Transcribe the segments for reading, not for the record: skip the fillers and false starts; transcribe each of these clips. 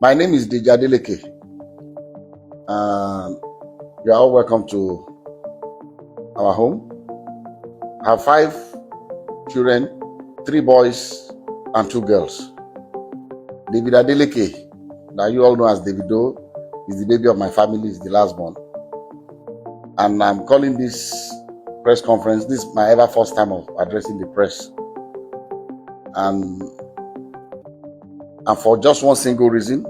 My name is Adedeji Adeleke. You are all welcome to our home. I have 5 children, 3 boys and 2 girls. Davido Adeleke, that you all know as Davido, is the baby of my family, is the last born. And I'm calling this press conference. This is my ever first time of addressing the press. And for just one single reason.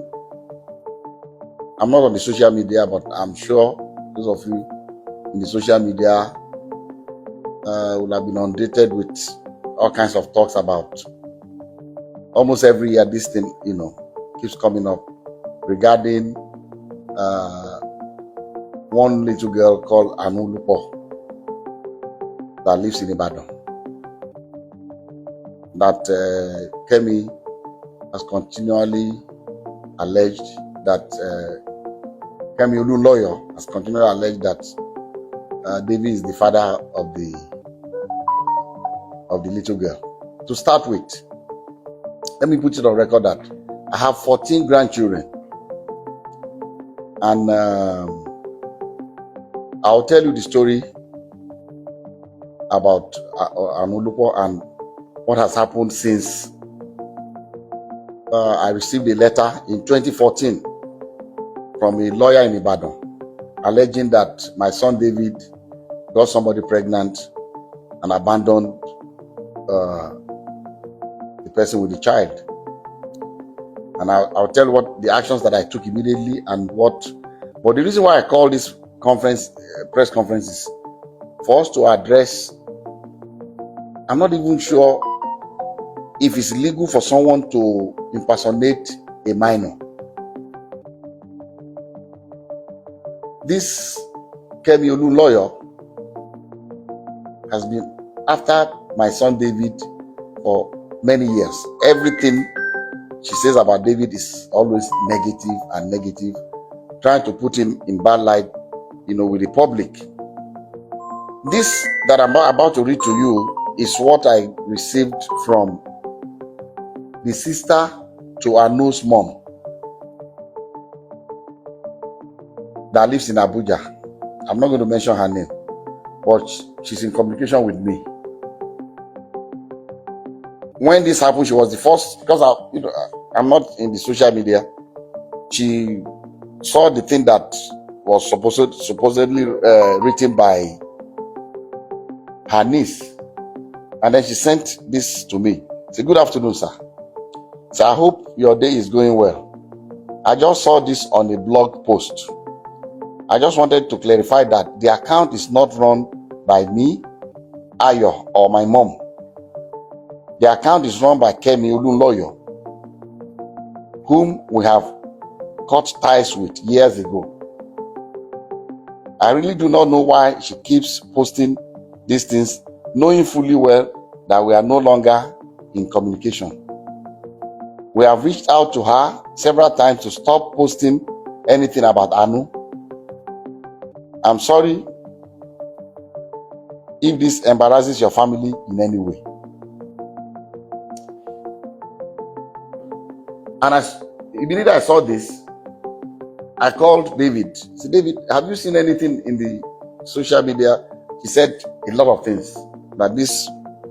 I'm not on the social media, but I'm sure those of you in the social media will have been inundated with all kinds of talks about almost every year this thing, keeps coming up regarding one little girl called Ayo that lives in Ibadan. That Kemi has continually alleged that Kemi lawyer has continually alleged that David is the father of the little girl. To start with, let me put it on record that I have 14 grandchildren, and I'll tell you the story about Ayo and what has happened since I received a letter in 2014 from a lawyer in Ibadan alleging that my son David got somebody pregnant and abandoned the person with the child. And I'll tell you what the actions that I took immediately and what. But the reason why I call this press conference is for us to address. I'm not even sure if it's legal for someone to impersonate a minor. This Kemi lawyer has been after my son David for many years. Everything she says about David is always negative, trying to put him in bad light, with the public. This that I'm about to read to you is what I received from the sister to Anu's mom that lives in Abuja. I'm not going to mention her name, but she's in communication with me. When this happened, she was the first, because I'm not in the social media. She saw the thing that was supposedly written by her niece, and then she sent this to me. Say, "Good afternoon, sir. So I hope your day is going well. I just saw this on a blog post. I just wanted to clarify that the account is not run by me, Ayo, or my mom. The account is run by Kemi lawyer, whom we have cut ties with years ago. I really do not know why she keeps posting these things, knowing fully well that we are no longer in communication. We have reached out to her several times to stop posting anything about Anu. I'm sorry if this embarrasses your family in any way." And immediately I saw this, I called David. I said, "David, have you seen anything in the social media?" He said a lot of things, that this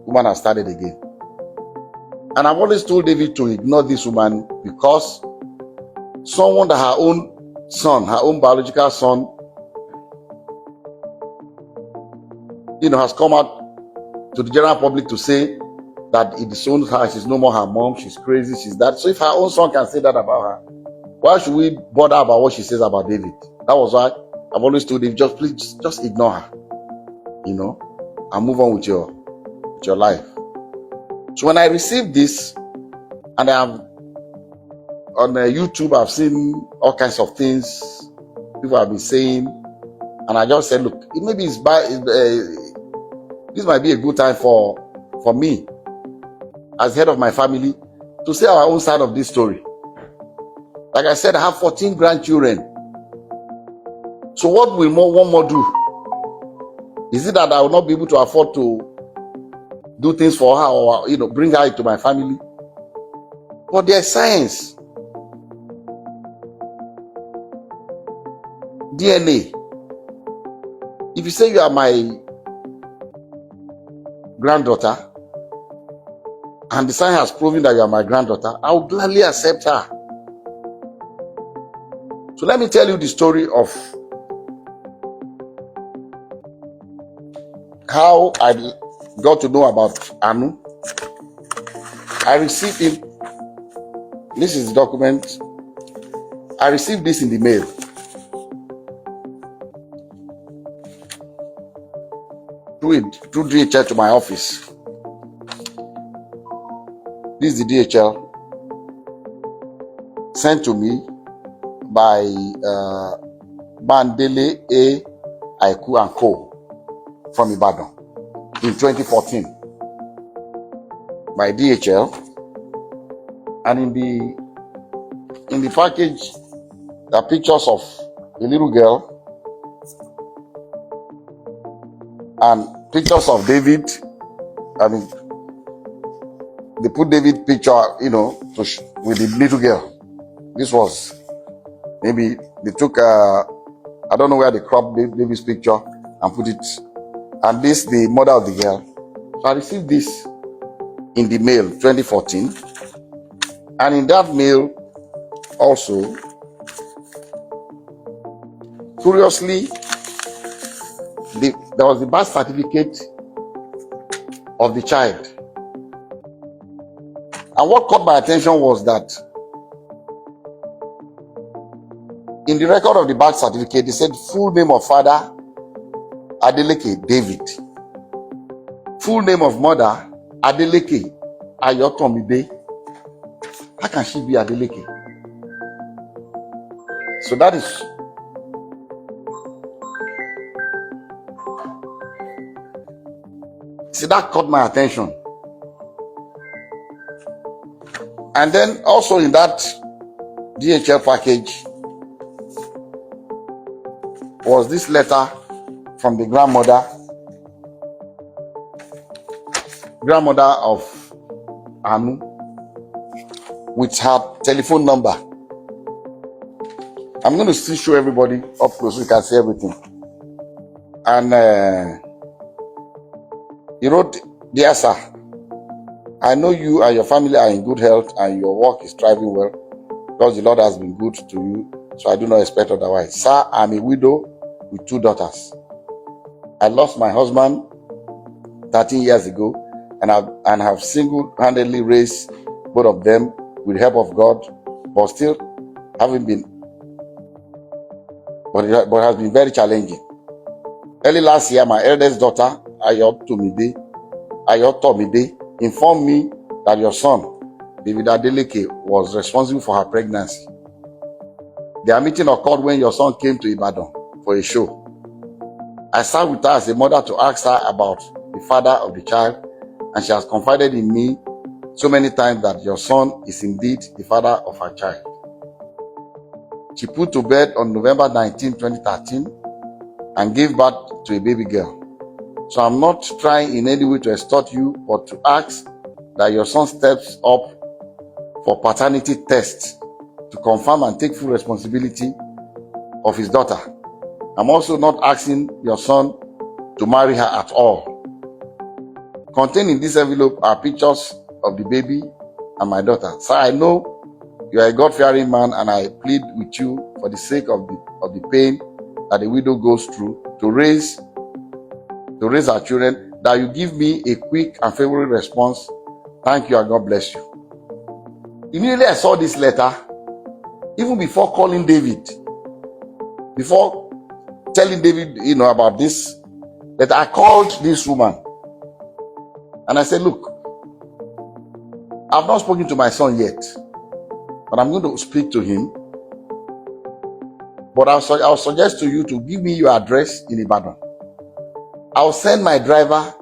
woman has started again. And I've always told David to ignore this woman, because someone that her own son, her own biological son, has come out to the general public to say that it disowns her, she's no more her mom, she's crazy, she's that. So if her own son can say that about her, why should we bother about what she says about David? That was why I've always told him, please ignore her, and move on with your life. So when I received this, and on YouTube, I've seen all kinds of things people have been saying, and I just said, look, maybe this might be a good time for me, as head of my family, to say our own side of this story. Like I said, I have 14 grandchildren. So what will one more do? Is it that I will not be able to afford to do things for her, or bring her into my family? But there's science. DNA. If you say you are my granddaughter, and the sign has proven that you are my granddaughter, I will gladly accept her. So let me tell you the story of how I got to know about Anu. I received it. This is the document. I received this in the mail. Through DHL to my office. This is the DHL sent to me by Bandele A. Aiku and Co. from Ibadan in 2014 by DHL. And in the package, there are pictures of a little girl and pictures of David. I mean, they put David picture, with the little girl. This was maybe they took I don't know where they cropped David's picture and put it, and this the mother of the girl. So I received this in the mail 2014, and in that mail also, curiously, there was the birth certificate of the child. And what caught my attention was that in the record of the birth certificate, they said full name of father, Adeleke David. Full name of mother, Adeleke Ayo Labinjo. How can she be Adeleke? So that caught my attention. And then also in that DHL package was this letter from the grandmother of Anu with her telephone number. I'm going to still show everybody up close so you can see everything. And he wrote, "Dear sir, I know you and your family are in good health and your work is thriving well because the Lord has been good to you, so I do not expect otherwise. Sir, I'm a widow with 2 daughters. I lost my husband 13 years ago and have single-handedly raised both of them with the help of God, but still haven't been, but it has been very challenging. Early last year, my eldest daughter, Ayo Labinjo, informed me that your son, David Adeleke, was responsible for her pregnancy. Their meeting occurred when your son came to Ibadan for a show. I sat with her as a mother to ask her about the father of the child, and she has confided in me so many times that your son is indeed the father of her child. She put to bed on November 19, 2013, and gave birth to a baby girl. So I'm not trying in any way to extort you, but to ask that your son steps up for paternity tests to confirm and take full responsibility of his daughter. I'm also not asking your son to marry her at all. Contained in this envelope are pictures of the baby and my daughter. Sir, I know you are a God-fearing man, and I plead with you for the sake of the pain that a widow goes through to raise our children, that you give me a quick and favorable response. Thank you and God bless you." Immediately I saw this letter, even before calling David, before telling David, about this, that I called this woman and I said, "Look, I've not spoken to my son yet, but I'm going to speak to him. But I'll suggest to you to give me your address in Ibadan. I'll send my driver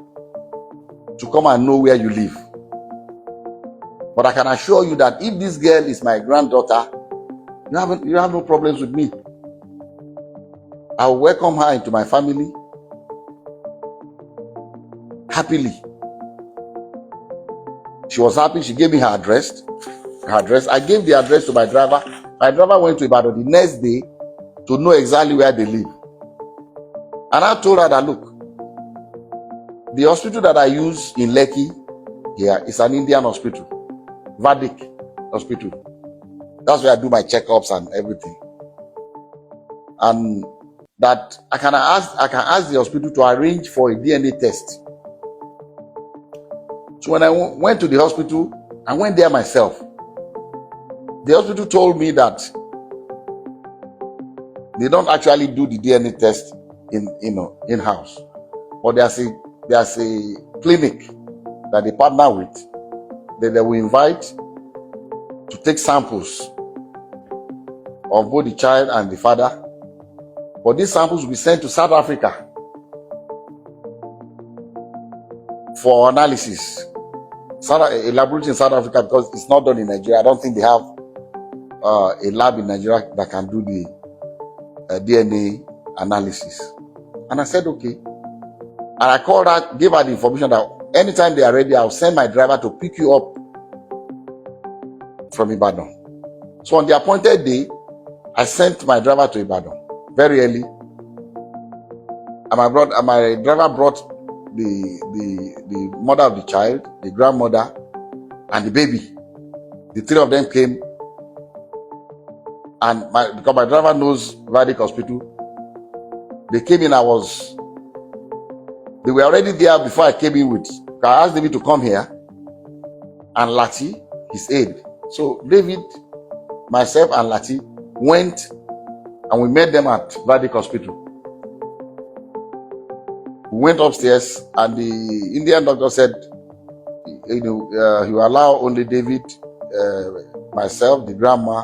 to come and know where you live. But I can assure you that if this girl is my granddaughter, you have no problems with me. I'll welcome her into my family happily." She was happy. She gave me her address. I gave the address to my driver. My driver went to Ibadan. The next day, to know exactly where they live. And I told her that, look, the hospital that I use in Lekki here is an Indian hospital, Vedic hospital. That's where I do my checkups and everything. And that I can ask the hospital to arrange for a DNA test. So when I went to the hospital, I went there myself. The hospital told me that they don't actually do the DNA test in-house, but there's a clinic that they partner with that they will invite to take samples of both the child and the father. But these samples will be sent to South Africa for analysis. A laboratory in South Africa, because it's not done in Nigeria. I don't think they have a lab in Nigeria that can do the DNA analysis. And I said, okay. And I called her, gave her the information that anytime they are ready, I'll send my driver to pick you up from Ibadan. So on the appointed day, I sent my driver to Ibadan very early. And my driver brought the mother of the child, the grandmother, and the baby. The three of them came. And because my driver knows Vedic Hospital, they came in. They were already there before I came in with. I asked David to come here and Lati, his aide. So David, myself, and Lati went and we met them at Vedic Hospital. We went upstairs and the Indian doctor said, he will allow only David, myself, the grandma,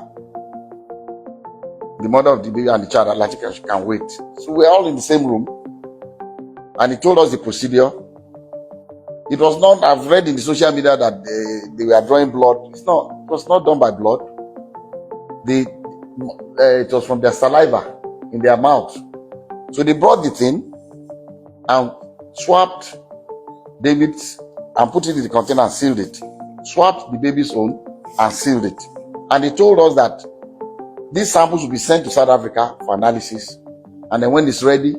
the mother of the baby, and the child. Lati can wait. So we're all in the same room. And he told us the procedure. It was not, I've read in the social media that they were drawing blood. It was not done by blood. It was from their saliva in their mouth. So they brought the thing and swapped David's and put it in the container and sealed it. Swapped the baby's own and sealed it. And they told us that these samples will be sent to South Africa for analysis. And then when it's ready,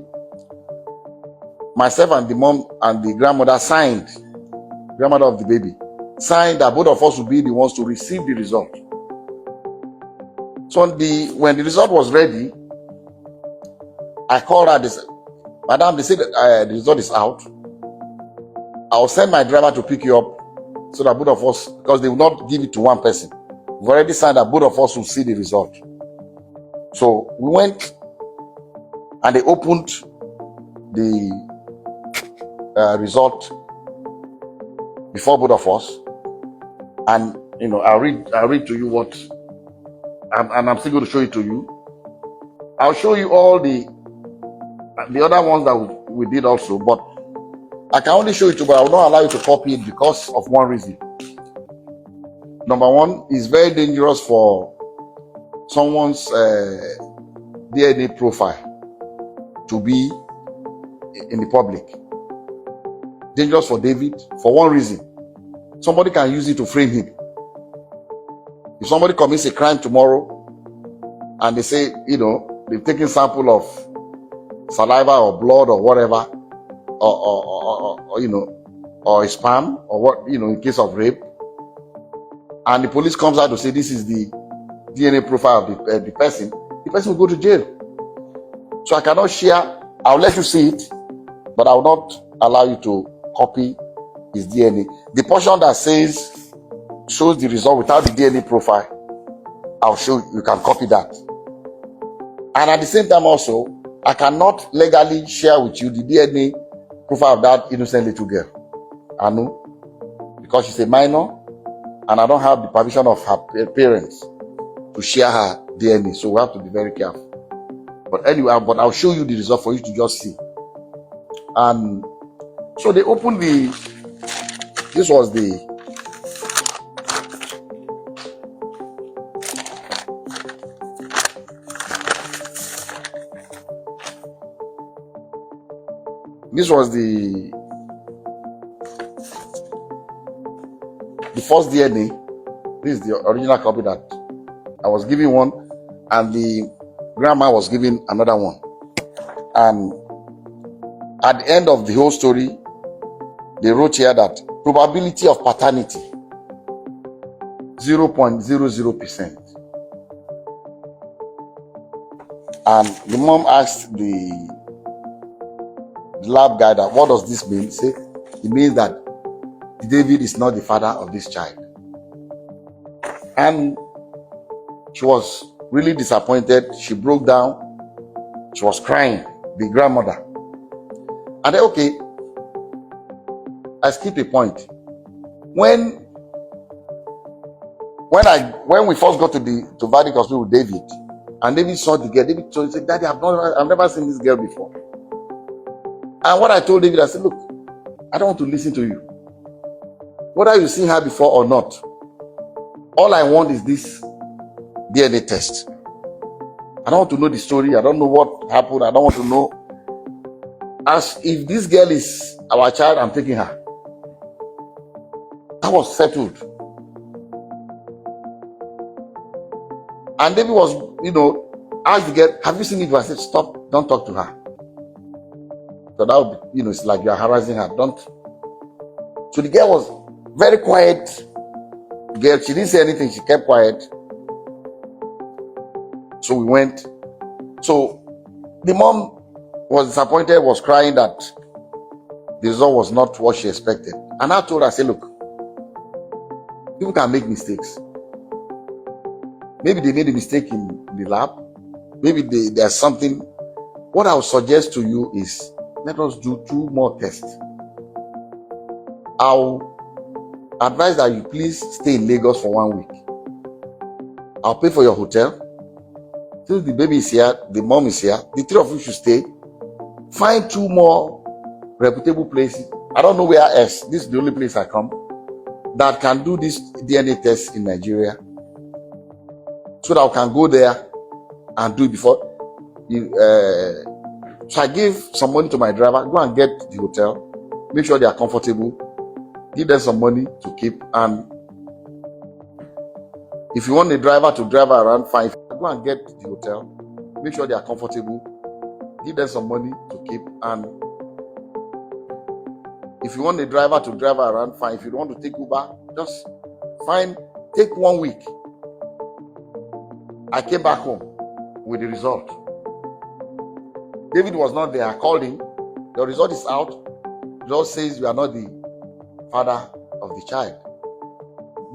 myself and the mom and the grandmother grandmother of the baby, signed that both of us would be the ones to receive the result. So when the result was ready, I called her. They said, Madam, they said the result is out. I'll send my driver to pick you up so that both of us, because they will not give it to one person. We've already signed that both of us will see the result. So we went and they opened the result before both of us, and I'll read to you what, and I'm still going to show it to you. I'll show you all the other ones that we did also, but I can only show it to you, but I will not allow you to copy it because of one reason. Number one, it's very dangerous for someone's DNA profile to be in the public. Dangerous for David for one reason. Somebody can use it to frame him. If somebody commits a crime tomorrow and they say, they've taken sample of saliva or blood or whatever, or a sperm or what, in case of rape, and the police comes out to say this is the DNA profile of the person will go to jail. So I cannot share. I'll let you see it, but I will not allow you to copy his DNA. The portion that shows the result without the DNA profile, I'll show you can copy that. And at the same time also, I cannot legally share with you the DNA profile of that innocent little girl, Anu, because she's a minor and I don't have the permission of her parents to share her DNA. So we have to be very careful. But anyway, I'll show you the result for you to just see. And so they opened this was the first DNA. This is the original copy that I was given one, and the grandma was given another one. And at the end of the whole story, they wrote here that probability of paternity 0.00%. And the mom asked the lab guy that, what does this mean? He said, it means that David is not the father of this child. And she was really disappointed. She broke down. She was crying, the grandmother. And then, okay, I skipped a point. When we first got to Vadic Hospital with David, and David saw the girl, David said, Daddy, I've never seen this girl before. And what I told David, I said, look, I don't want to listen to you. Whether you've seen her before or not, all I want is this DNA test. I don't want to know the story. I don't know what happened. I don't want to know. As if this girl is our child, I'm taking her. That was settled. And David was, asked the girl, have you seen it? I said, stop, don't talk to her. So that would be, it's like you're harassing her. Don't. So the girl was very quiet. Girl, she didn't say anything. She kept quiet. So we went. So the mom was disappointed, was crying that the result was not what she expected. And I told her, I said, look, people can make mistakes. Maybe they made a mistake in the lab. Maybe there's something. What I would suggest to you is, let us do 2 more tests. I'll advise that you please stay in Lagos for 1 week. I'll pay for your hotel. Since the baby is here, the mom is here, the 3 of you should stay. Find 2 more reputable places. I don't know where else. This is the only place I come that can do this DNA test in Nigeria, so that I can go there and do it before. So I gave some money to my driver. Go and get the hotel. Make sure they are comfortable. Give them some money to keep. And if you want the driver to drive around, fine. Go and get the hotel. Make sure they are comfortable. Give them some money to keep. And if you want the driver to drive around, fine. If you don't want to take Uber, just take 1 week. I came back home with the result. David was not there. I called him. The result is out. The result says you are not the father of the child.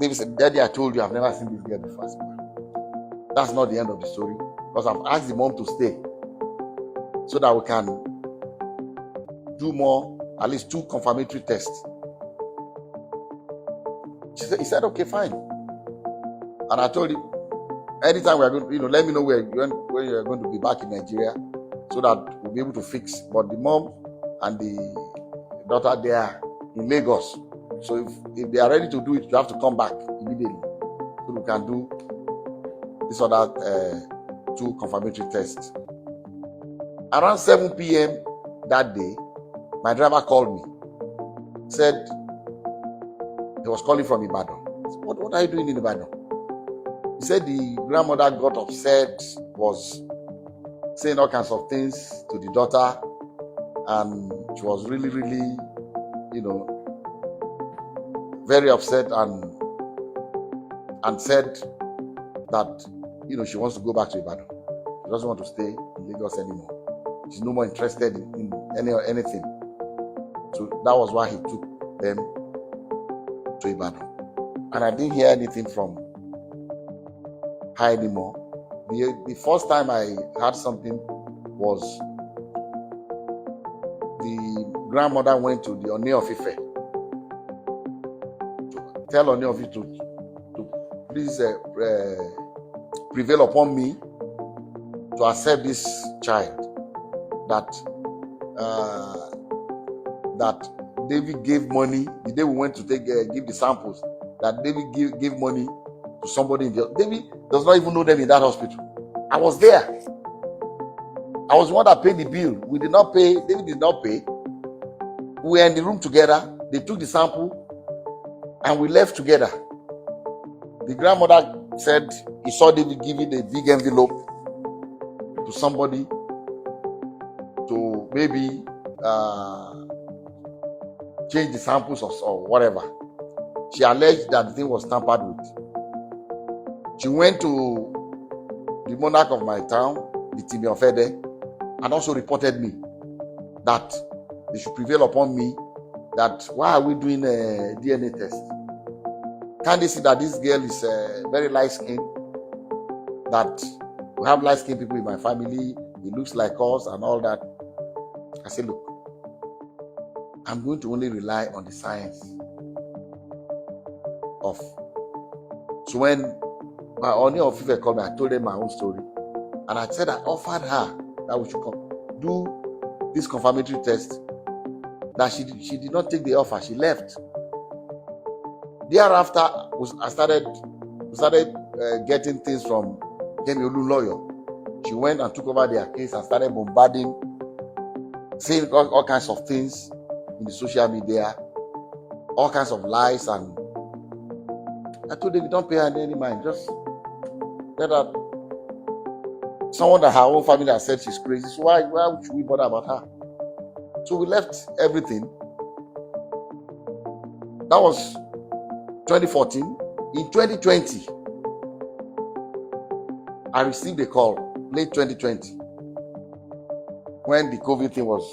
David said, Daddy, I told you I've never seen this girl before. That's not the end of the story, because I've asked the mom to stay so that we can do more, at least 2 confirmatory tests. He said, okay, fine. And I told him, anytime we are going, let me know when you are going to be back in Nigeria, so that we'll be able to fix. But the mom and the daughter, they are in Lagos. So if they are ready to do it, you have to come back immediately, so we can do this other 2 confirmatory tests. Around 7 p.m. that day, my driver called me. Said he was calling from Ibadan. I said, what are you doing in Ibadan? He said the grandmother got upset, was saying all kinds of things to the daughter, and she was really, really, very upset, and said that, she wants to go back to Ibadan. She doesn't want to stay in Lagos anymore. She's no more interested in anything. So that was why he took them to Ibadan. And I didn't hear anything from her anymore. The first time I heard something was the grandmother went to the Oni of Ife to tell Oni of Ife to please prevail upon me to accept this child that David gave money the day we went to give the samples, that David gave money to somebody in the David does not even know them in that hospital. I was there. I was the one that paid the bill. We did not pay. David did not pay. We were in the room together. They took the sample and we left together. The grandmother said he saw David give it a big envelope somebody to maybe change the samples or whatever. She alleged that the thing was tampered with. She went to the monarch of my town, the Timi Ofede, and also reported me that they should prevail upon me that why are we doing a DNA test? Can't they see that this girl is very light-skinned, that we have light-skinned people in my family, he looks like us and all that. I said, look, I'm going to only rely on the science of. So when my Oni of Ife called me, I told them my own story. And I said I offered her that we should do this confirmatory test. That she did not take the offer, she left. Thereafter, we started getting things from Kemi Olu lawyer. She went and took over their case and started bombarding, saying all kinds of things in the social media, all kinds of lies. And I told them, don't pay her any mind, just let her. Someone that her own family has said she's crazy, so why should we bother about her? So we left everything. That was 2014. In 2020, I received a call, late 2020, when the COVID thing was,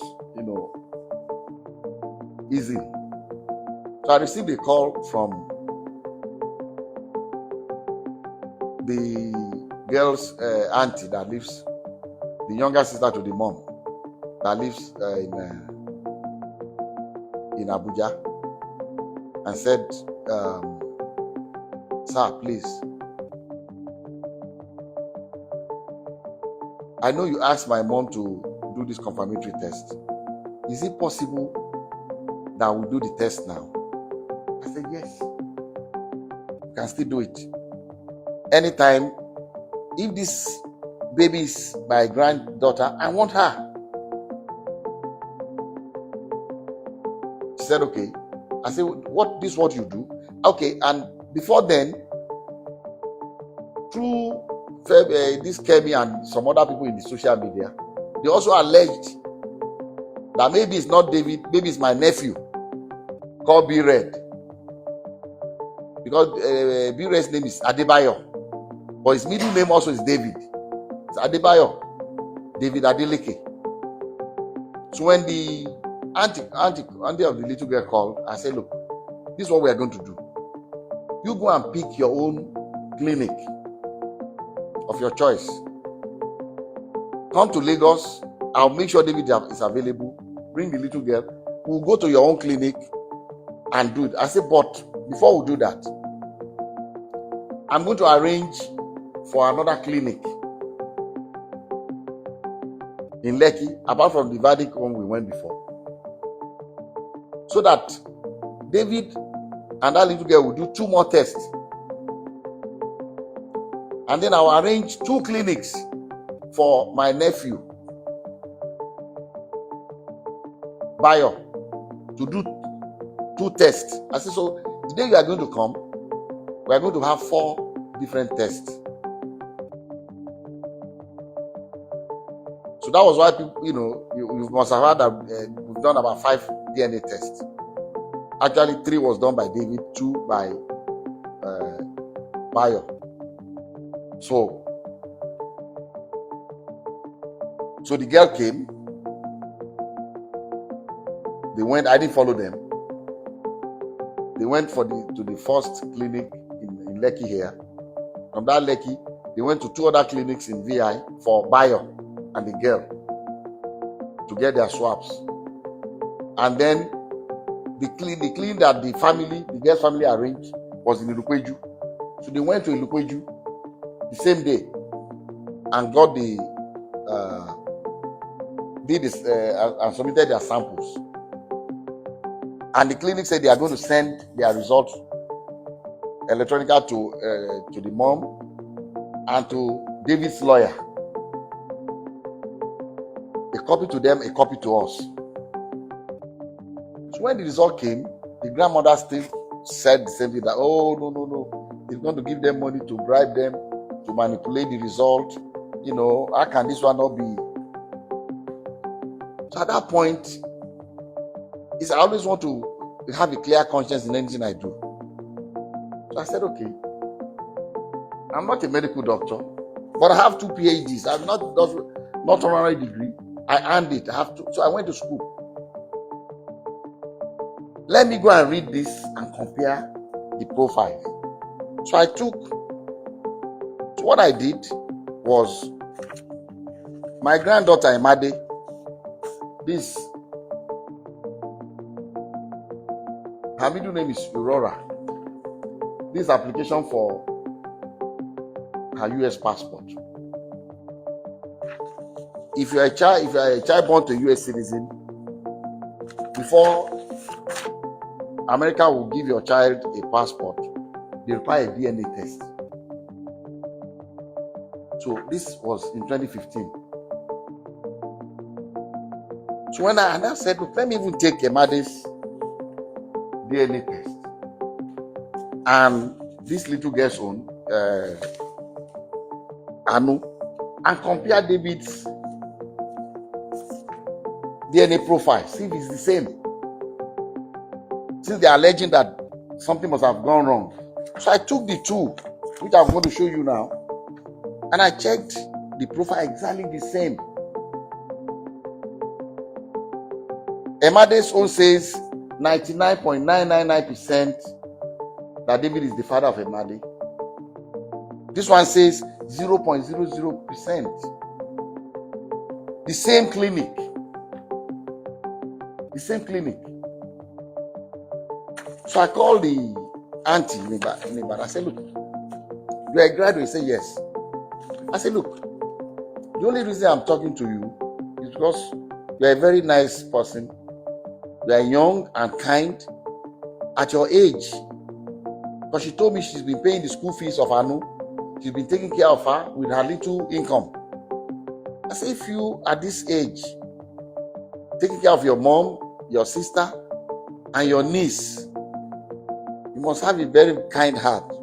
easy. So I received a call from the girl's auntie that lives, the younger sister to the mom, that lives in Abuja, and said, sir, please, I know you asked my mom to do this confirmatory test. Is it possible that we do the test now? I said, yes. You can still do it. Anytime, if this baby is my granddaughter, I want her. She said, okay. I said, this is what you do? Okay, and before then, through this Kemi and some other people in the social media, they also alleged that maybe it's not David, maybe it's my nephew called B Red. Because B Red's name is Adebayo, but his middle name also is David. It's Adebayo, David Adeleke. So when the auntie of the little girl called, I said, look, this is what we are going to do. You go and pick your own clinic of your choice. Come to Lagos. I'll make sure David is available. Bring the little girl. We'll go to your own clinic and do it. I said, but before we do that, I'm going to arrange for another clinic in Lekki, apart from the Vedic one we went before, so that David and that little girl will do 2 more tests. And then I'll arrange 2 clinics for my nephew, Bayo, to do 2 tests. I said, so the day you are going to come, we are going to have 4 different tests. So that was why people, you must have heard that we've done about 5 DNA tests. Actually, 3 was done by David, 2 by Bayo. So the girl came. They went. I didn't follow them. They went to the first clinic in Lekki here. From that Lekki, they went to 2 other clinics in VI for Bayo and the girl to get their swabs. And then the clinic that the girl's family arranged was in Ilukweju. So they went to Ilukweju the same day and got and submitted their samples. And the clinic said they are going to send their results electronically to the mom and to David's lawyer. A copy to them, a copy to us. So when the result came, the grandmother still said the same thing, that, oh, no, it's going to give them money to bribe them to manipulate the result. How can this one not be? So at that point, I always want to have a clear conscience in anything I do. So I said, okay, I'm not a medical doctor, but I have 2 PhDs. I'm not honorary degree. I earned it. I have to. So I went to school. Let me go and read this and compare the profiles. So what I did was, my granddaughter Imade, her middle name is Aurora. This application for her US passport. If you are a child born to a US citizen, before America will give your child a passport, they require a DNA test. So this was in 2015. So when I said, look, let me even take Emade's DNA test and this little girl's own, Anu, and compare David's DNA profile, see if it's the same. Since they are alleging that something must have gone wrong. So I took the two, which I'm going to show you now, and I checked the profile exactly the same. Emade's own says 99.999% that David is the father of Emade. This one says 0.00%. The same clinic. So I called the auntie in Ibadan. I said, look, you are a graduate? He said, yes. I said, look, the only reason I'm talking to you is because you are a very nice person. You are young and kind at your age. Because she told me she's been paying the school fees of Anu. She's been taking care of her with her little income. I said, if you at this age, taking care of your mom, your sister, and your niece, you must have a very kind heart.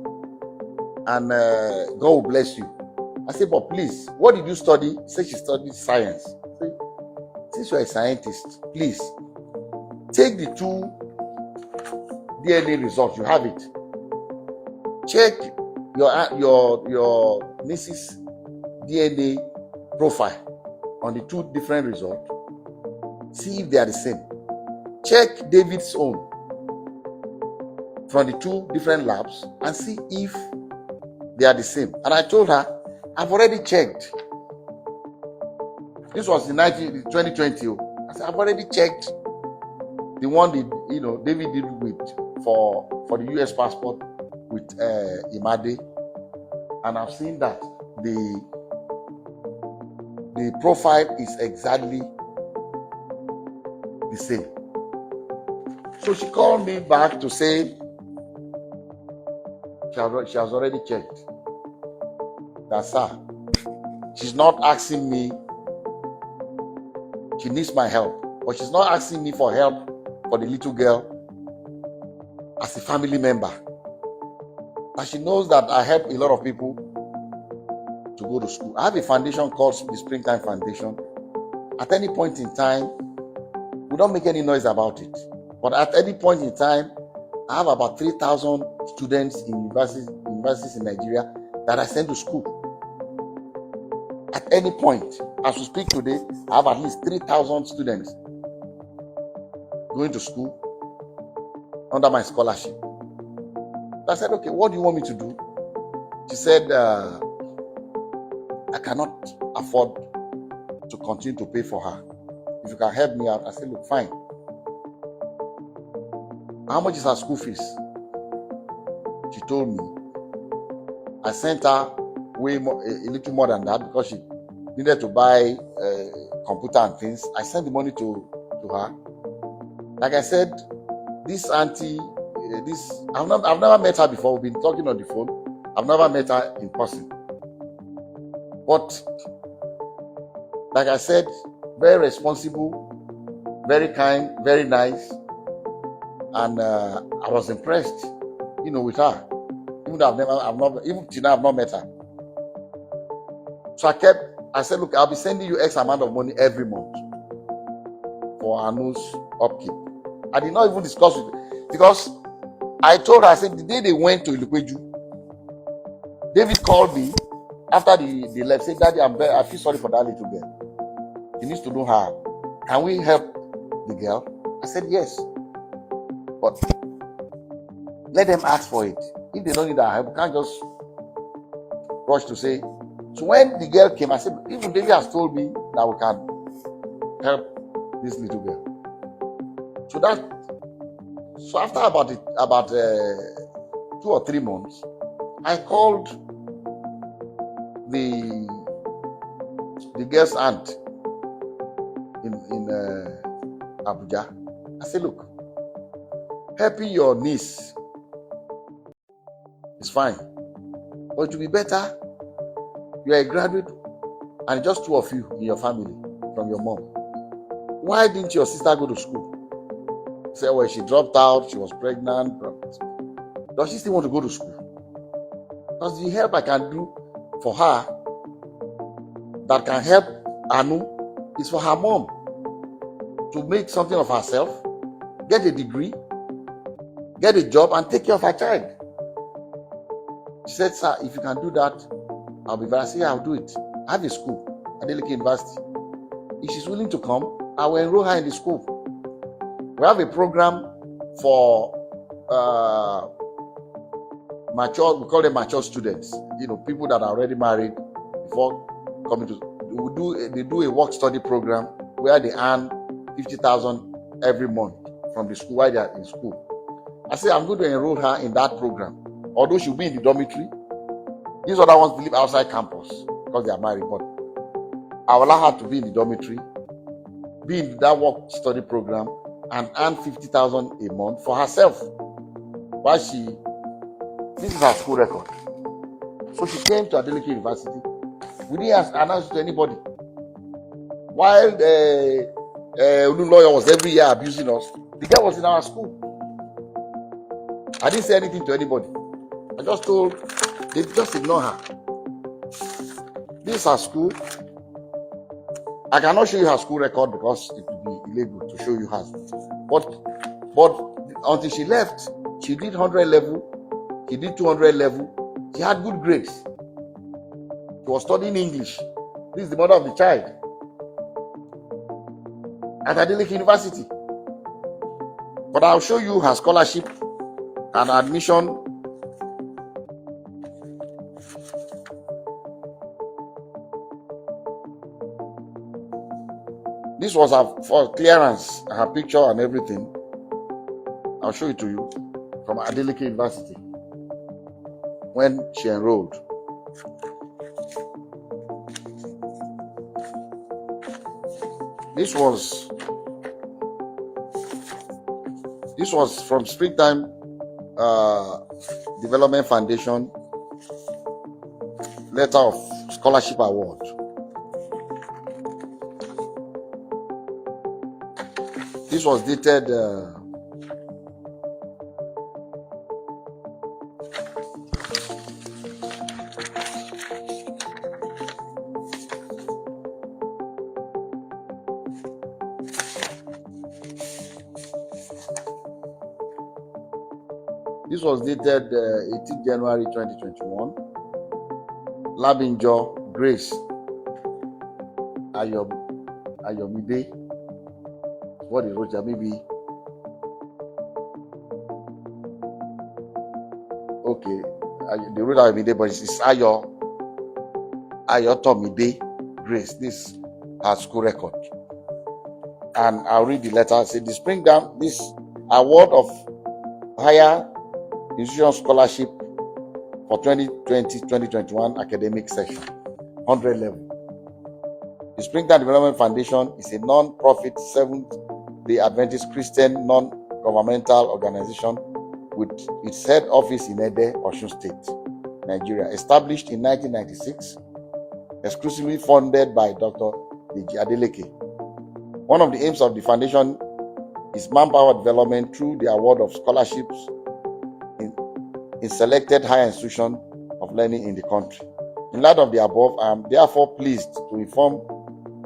And God will bless you. I said, but please, what did you study? She said she studied science. I said, since you're a scientist, please, take the 2 DNA results. You have it. Check your niece's DNA profile on the 2 different results. See if they are the same. Check David's own from the 2 different labs and see if they are the same. And I told her, I've already checked. This was in 2020. I said, I've already checked the one that David did with for the US passport with Imade, and I've seen that the profile is exactly the same. So she called me back to say she has already checked. That's her. She's not asking me. She needs my help, but she's not asking me for help for the little girl as a family member. And she knows that I help a lot of people to go to school. I have a foundation called the Springtime Foundation. At any point in time, we don't make any noise about it. But at any point in time, I have about 3,000 students in universities in Nigeria that I send to school. At any point, as we speak today, I have at least 3,000 students going to school under my scholarship. So I said, okay, what do you want me to do? She said, I cannot afford to continue to pay for her. If you can help me out. I said, look, fine. How much is her school fees? She told me. I sent her a little more than that because she needed to buy computer and things. I sent the money to her. Like I said, this auntie, I've never met her before. We've been talking on the phone. I've never met her in person. But like I said, very responsible, very kind, very nice, and I was impressed, with her. Even though even till now I've not met her. So I said, look, I'll be sending you X amount of money every month for Anu's upkeep. I did not even discuss it because I told her, I said, the day they went to Ilukweju, David called me after they left, said, Daddy, I feel sorry for that little girl. He needs to know her. Can we help the girl? I said, yes. But let them ask for it. If they don't need our help, we can't just rush to say. So when the girl came, I said, even David has told me that we can help this little girl. So after about 2 or 3 months, I called the girl's aunt in Abuja. I said, look, helping your niece is fine, but it will be better. You are a graduate and just 2 of you in your family from your mom. Why didn't your sister go to school? Say, well, she dropped out, she was pregnant. Does she still want to go to school? Because the help I can do for her that can help Anu is for her mom to make something of herself, get a degree, get a job, and take care of her child. She said, sir, if you can do that, I'll be very. I said, I'll do it. I have a school, Adeleke University. If she's willing to come, I will enroll her in the school. We have a program for mature, we call them mature students, people that are already married before coming to, they do a work study program where they earn 50,000 every month from the school while they are in school. I say, I'm going to enroll her in that program. Although she'll be in the dormitory, these other ones live outside campus because they are married, but I will allow her to be in the dormitory, be in that work study program, and earn 50,000 a month for herself. While this is her school record. So she came to Adeleke University. We didn't announce it to anybody. While the lawyer was every year abusing us, the girl was in our school. I didn't say anything to anybody. I just told, they just ignore her. This is her school. I cannot show you her school record because it would be illegal to show you hers. But until she left, she did 100 level, she did 200 level, she had good grades. She was studying English. This is the mother of the child at Adeleke University. But I'll show you her scholarship and admission. This was her for clearance, her picture and everything. I'll show it to you from Adeleke University when she enrolled. This was from Springtime Development Foundation letter of scholarship award. This was dated This was dated 18 January 2021. Labinjo Grace Ayo Labinjo. What is Roger? Maybe. Okay. The road Ayo Labinjo, but it's Ayo Labinjo Grace. This is her school record. And I'll read the letter. Say the Springtime, this award of higher institution scholarship for 2020-2021 academic session, 100 level. The Springtime Development Foundation is a non-profit Seventh-day Adventist Christian non-governmental organization with its head office in Ede, Osun State, Nigeria. Established in 1996, exclusively funded by Dr. Adedeji Adeleke. One of the aims of the foundation is manpower development through the award of scholarships in selected higher institutions of learning in the country. In light of the above, I am therefore pleased to inform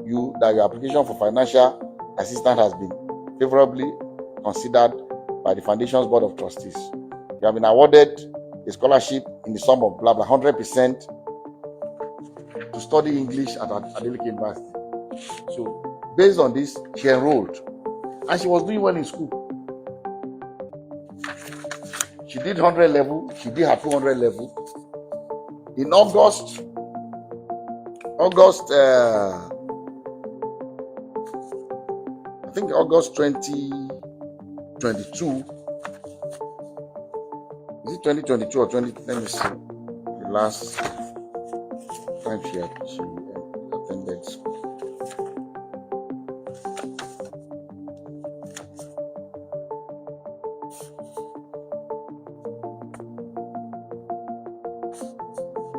you that your application for financial assistance has been favorably considered by the Foundation's Board of Trustees. You have been awarded a scholarship in the sum of blah blah 100% to study English at Adeleke University. So, based on this, she enrolled, and she was doing well in school. She did 100 level, she did her 200 level. In August, I think August 2022. Is it 2022 or 20? Let me see. The last time she attended school.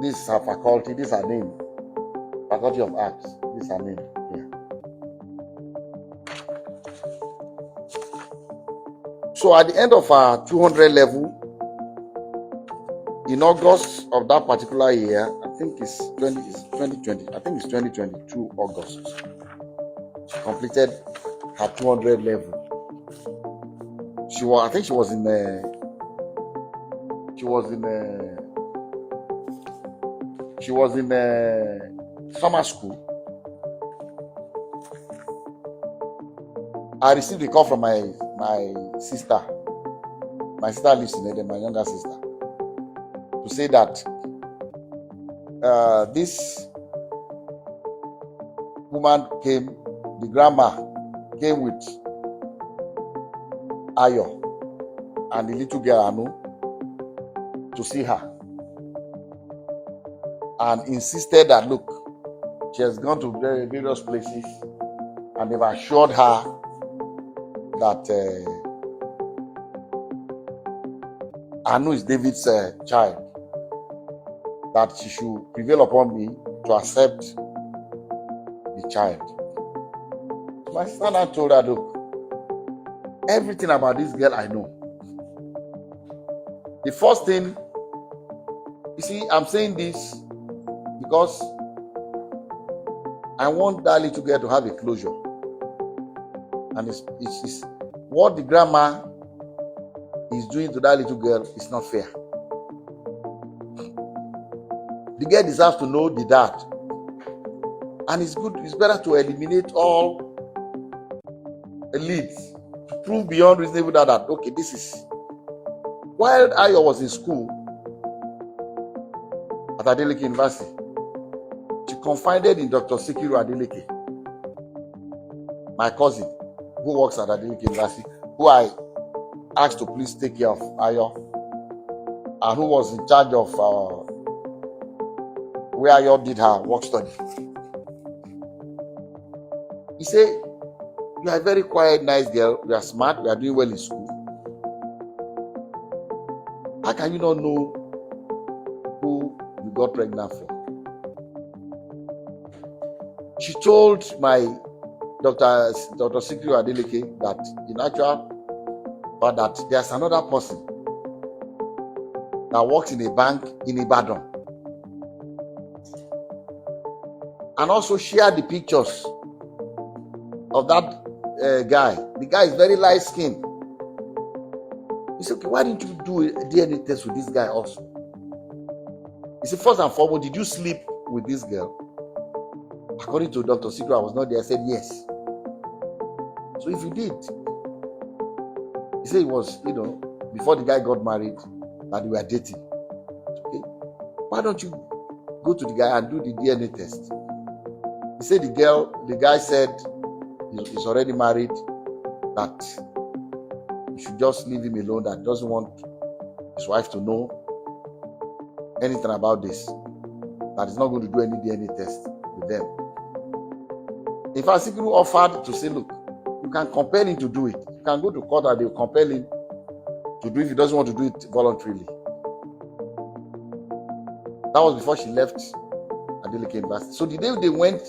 This is her faculty. This is her name. Faculty of Arts. This is her name. Yeah. So at the end of our 200 level, in August of that particular year, I think it's 2020. I think it's 2022 August. She completed her 200 level. I think she was in summer school. I received a call from my sister. My sister lives in Eden, my younger sister, to say that this woman came, the grandma came with Ayo and the little girl Anu to see her, and insisted that, look, she has gone to various places and they've assured her that Anu is David's child, that she should prevail upon me to accept the child. My sister now told her, look, everything about this girl I know. The first thing, you see, I'm saying this because I want that little girl to have a closure. And it's what the grandma is doing to that little girl is not fair. The girl deserves to know the dad. And it's better to eliminate all leads, to prove beyond reasonable doubt that, okay, this is. While Ayo was in school at Adeleke University, she confided in Dr. Sikiru Adeleke, my cousin, who works at Adeleke University, who I asked to please take care of Ayo, and who was in charge of where Ayo did her work study. He said, you are a very quiet, nice girl, you are smart, you are doing well in school. How can you not know who you got pregnant for? She told my Dr. Sikiru Adeleke that in actual fact that there's another person that works in a bank in Ibadan, and also shared the pictures of that guy. The guy is very light skinned. He said, okay, why didn't you do a DNA test with this guy also? He said, first and foremost, did you sleep with this girl? According to Dr. Sikiru, I was not there. I said, yes. So if you did, he said it was, before the guy got married, that they were dating. Okay. Why don't you go to the guy and do the DNA test? He said the guy said he's already married, that you should just leave him alone, that doesn't want his wife to know anything about this, that he's not going to do any DNA test with them. In fact, Sikiru offered to say, look, you can compel him to do it. You can go to court and they will compel him to do it if he doesn't want to do it voluntarily. That was before she left Adeleke University. So the day they went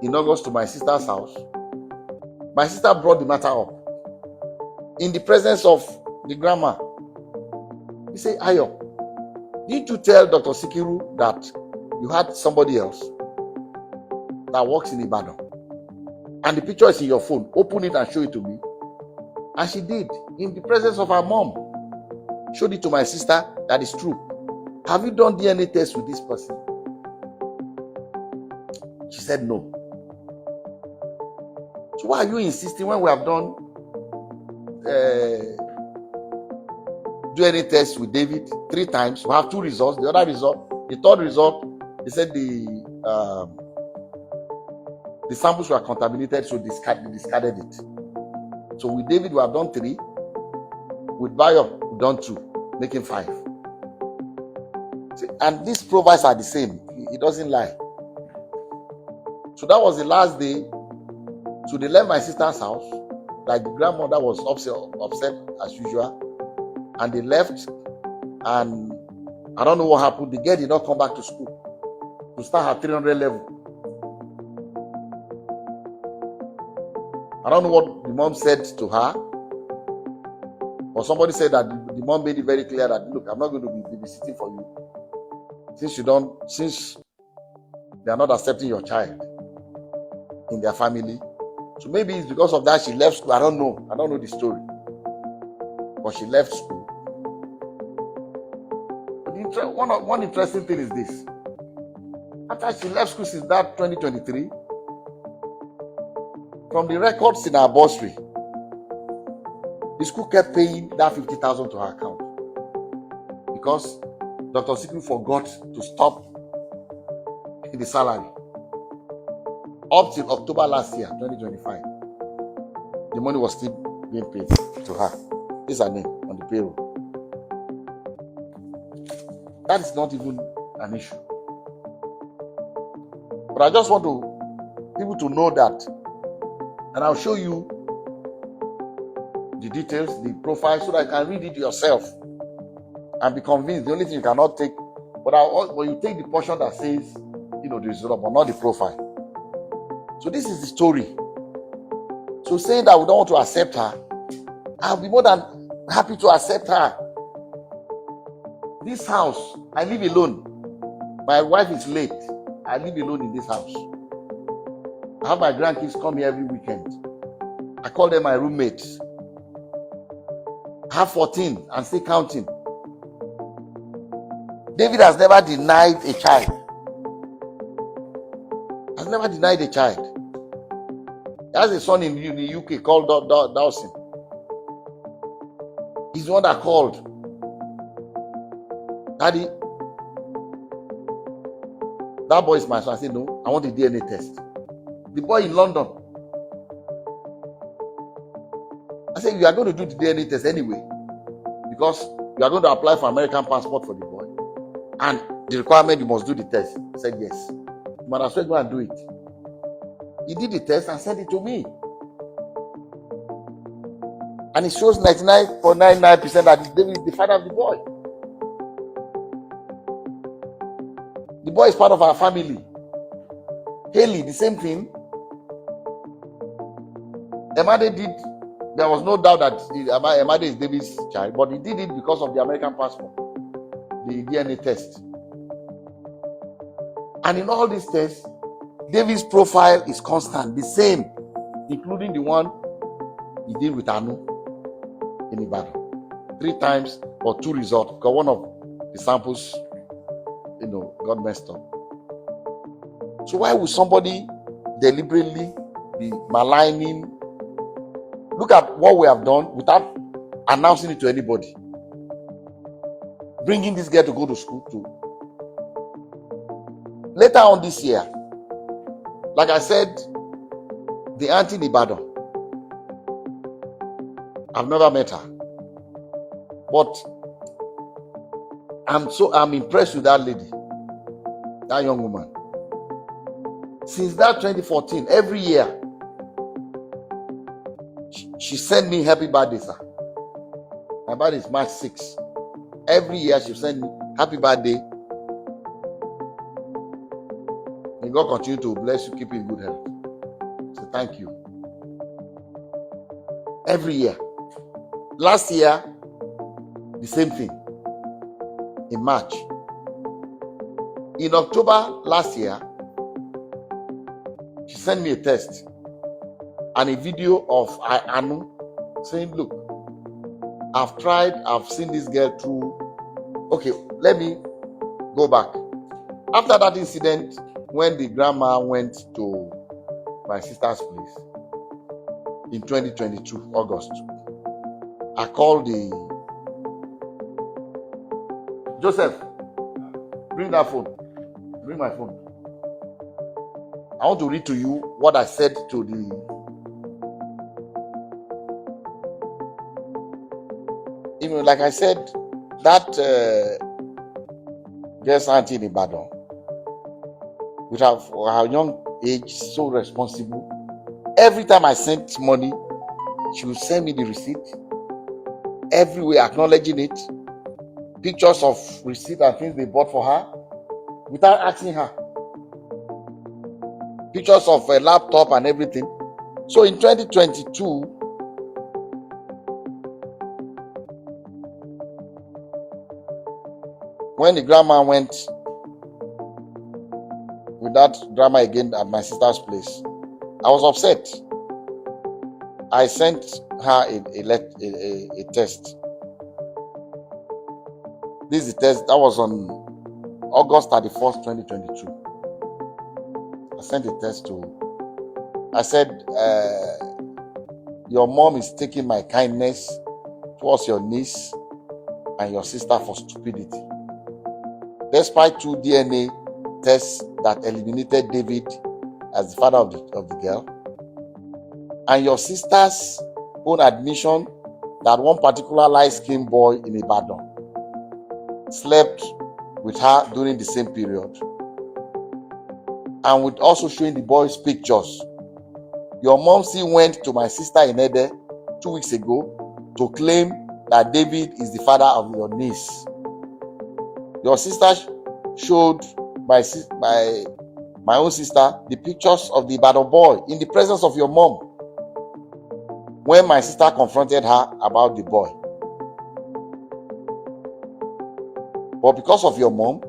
in August to my sister's house, my sister brought the matter up in the presence of the grandma. He said, Ayo, did you tell Dr. Sikiru that you had somebody else that works in Ibadan, and the picture is in your phone. Open it and show it to me. And she did, in the presence of her mom. Showed it to my sister. That is true. Have you done DNA test with this person? She said no. So why are you insisting when we have done DNA test with David 3 times? We have 2 results. The other result, the third result, they said the samples were contaminated, so they discarded it. So with David, we have done 3. With Bayo, we've done 2, making 5. See, and these profiles are the same. It doesn't lie. So that was the last day. So they left my sister's house. Like the grandmother was upset as usual. And they left. And I don't know what happened. The girl did not come back to school to start her 300 level. I don't know what the mom said to her. Or somebody said that the mom made it very clear that, look, I'm not going to be babysitting for you. Since they are not accepting your child in their family. So maybe it's because of that she left school. I don't know the story. But she left school. But one interesting thing is this. After she left school since that 2023, from the records in her bursary, the school kept paying that 50,000 to her account because Dr. Siku forgot to stop the salary. Up till October last year, 2025, the money was still being paid to her. This is her name on the payroll. That is not even an issue. But I just want people to know that, and I'll show you the details, the profile, so that you can read it yourself and be convinced. The only thing you cannot take, but you take the portion that says, the result, but not the profile. So this is the story. So saying that we don't want to accept her, I'll be more than happy to accept her. This house, I live alone. My wife is late. I live alone in this house. I have my grandkids come here every weekend. I call them my roommates. I have 14 and still counting. David has never denied a child. Has never denied a child. He has a son in the UK called Dawson. He's the one that called. Daddy, that boy is my son. I said, no, I want a DNA test. The boy in London. I said, you are going to do the DNA test anyway, because you are going to apply for American passport for the boy. And the requirement, you must do the test. I said, yes. You might as well go and do it. He did the test and sent it to me. And it shows 99.99% that David is the father of the boy. The boy is part of our family. Haley, the same thing. Emade did. There was no doubt that Emade is David's child, but he did it because of the American passport, the DNA test. And in all these tests, David's profile is constant, the same, including the one he did with Anu in Ibadan. 3 times or 2 results, because one of the samples, got messed up. So why would somebody deliberately be maligning? Look at what we have done without announcing it to anybody. Bringing this girl to go to school too. Later on this year, like I said, the auntie in Ibadan, I've never met her, but I'm impressed with that lady, that young woman. Since that 2014, every year, she sent me happy birthday, sir. My birthday is March 6. Every year she sent me happy birthday. May God continue to bless you, keep you in good health. So thank you. Every year. Last year, the same thing. In March. In October last year, she sent me a text and a video of Anu saying, look, I've seen this girl through. Okay, let me go back. After that incident, when the grandma went to my sister's place in 2022, August, I called Joseph, bring that phone. Bring my phone. I want to read to you what I said to like I said, that girl's auntie in Ibadan, with her young age, so responsible. Every time I sent money, she would send me the receipt, everywhere acknowledging it, pictures of receipt and things they bought for her, without asking her, pictures of a laptop and everything. So in 2022, when the grandma went with that drama again at my sister's place, I was upset. I sent her a test. This is the test that was on August 31st, 2022. I sent a test I said, your mom is taking my kindness towards your niece and your sister for stupidity. Despite 2 DNA tests that eliminated David as the father of the girl, and your sister's own admission that one particular light-skinned boy in Ibadan slept with her during the same period, and with also showing the boy's pictures. Your mom still went to my sister in Ede 2 weeks ago to claim that David is the father of your niece. Your sister showed my own sister the pictures of the Ibadan boy in the presence of your mom when my sister confronted her about the boy. But because of your mom,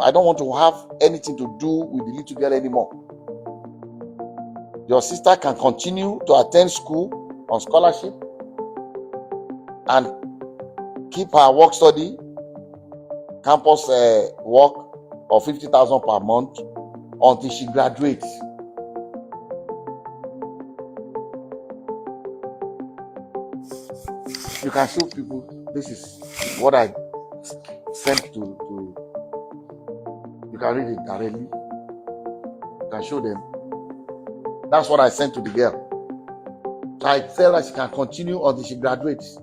I don't want to have anything to do with the little girl anymore. Your sister can continue to attend school on scholarship and keep her work study, campus work of 50,000 per month until she graduates. You can show people, this is what I sent to you can read it directly. You can show them. That's what I sent to the girl. So I tell her she can continue until she graduates.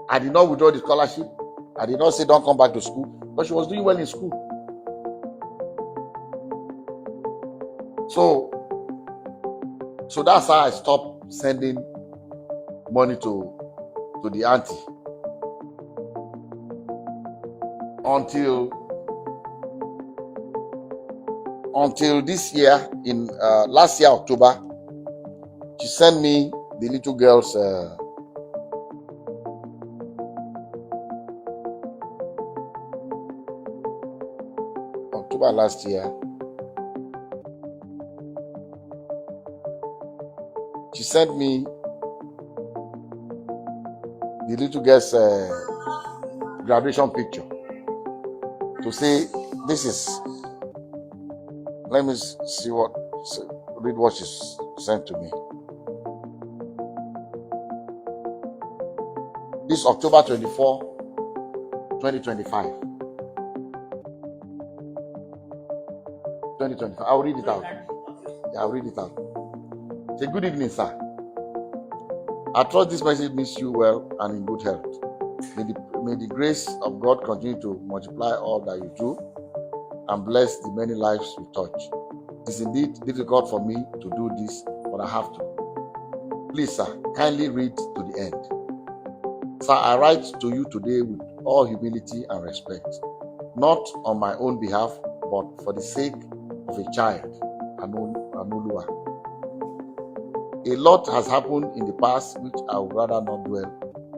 I did not withdraw the scholarship. I did not say don't come back to school, but she was doing well in school. So that's how I stopped sending money to the auntie until this year, in last year October, she sent me the little girl's October last year. She sent me the little girl's graduation picture to say, this is, let me read what she sent to me. This October 24, 2025. 2025. I'll read it out. Yeah, I'll read it out. Say, good evening, sir. I trust this message means you well and in good health. May the grace of God continue to multiply all that you do and bless the many lives you touch. It's indeed difficult for me to do this, but I have to. Please, sir, kindly read to the end. Sir, I write to you today with all humility and respect, not on my own behalf, but for the sake of a child, Anolua. A lot has happened in the past which I would rather not dwell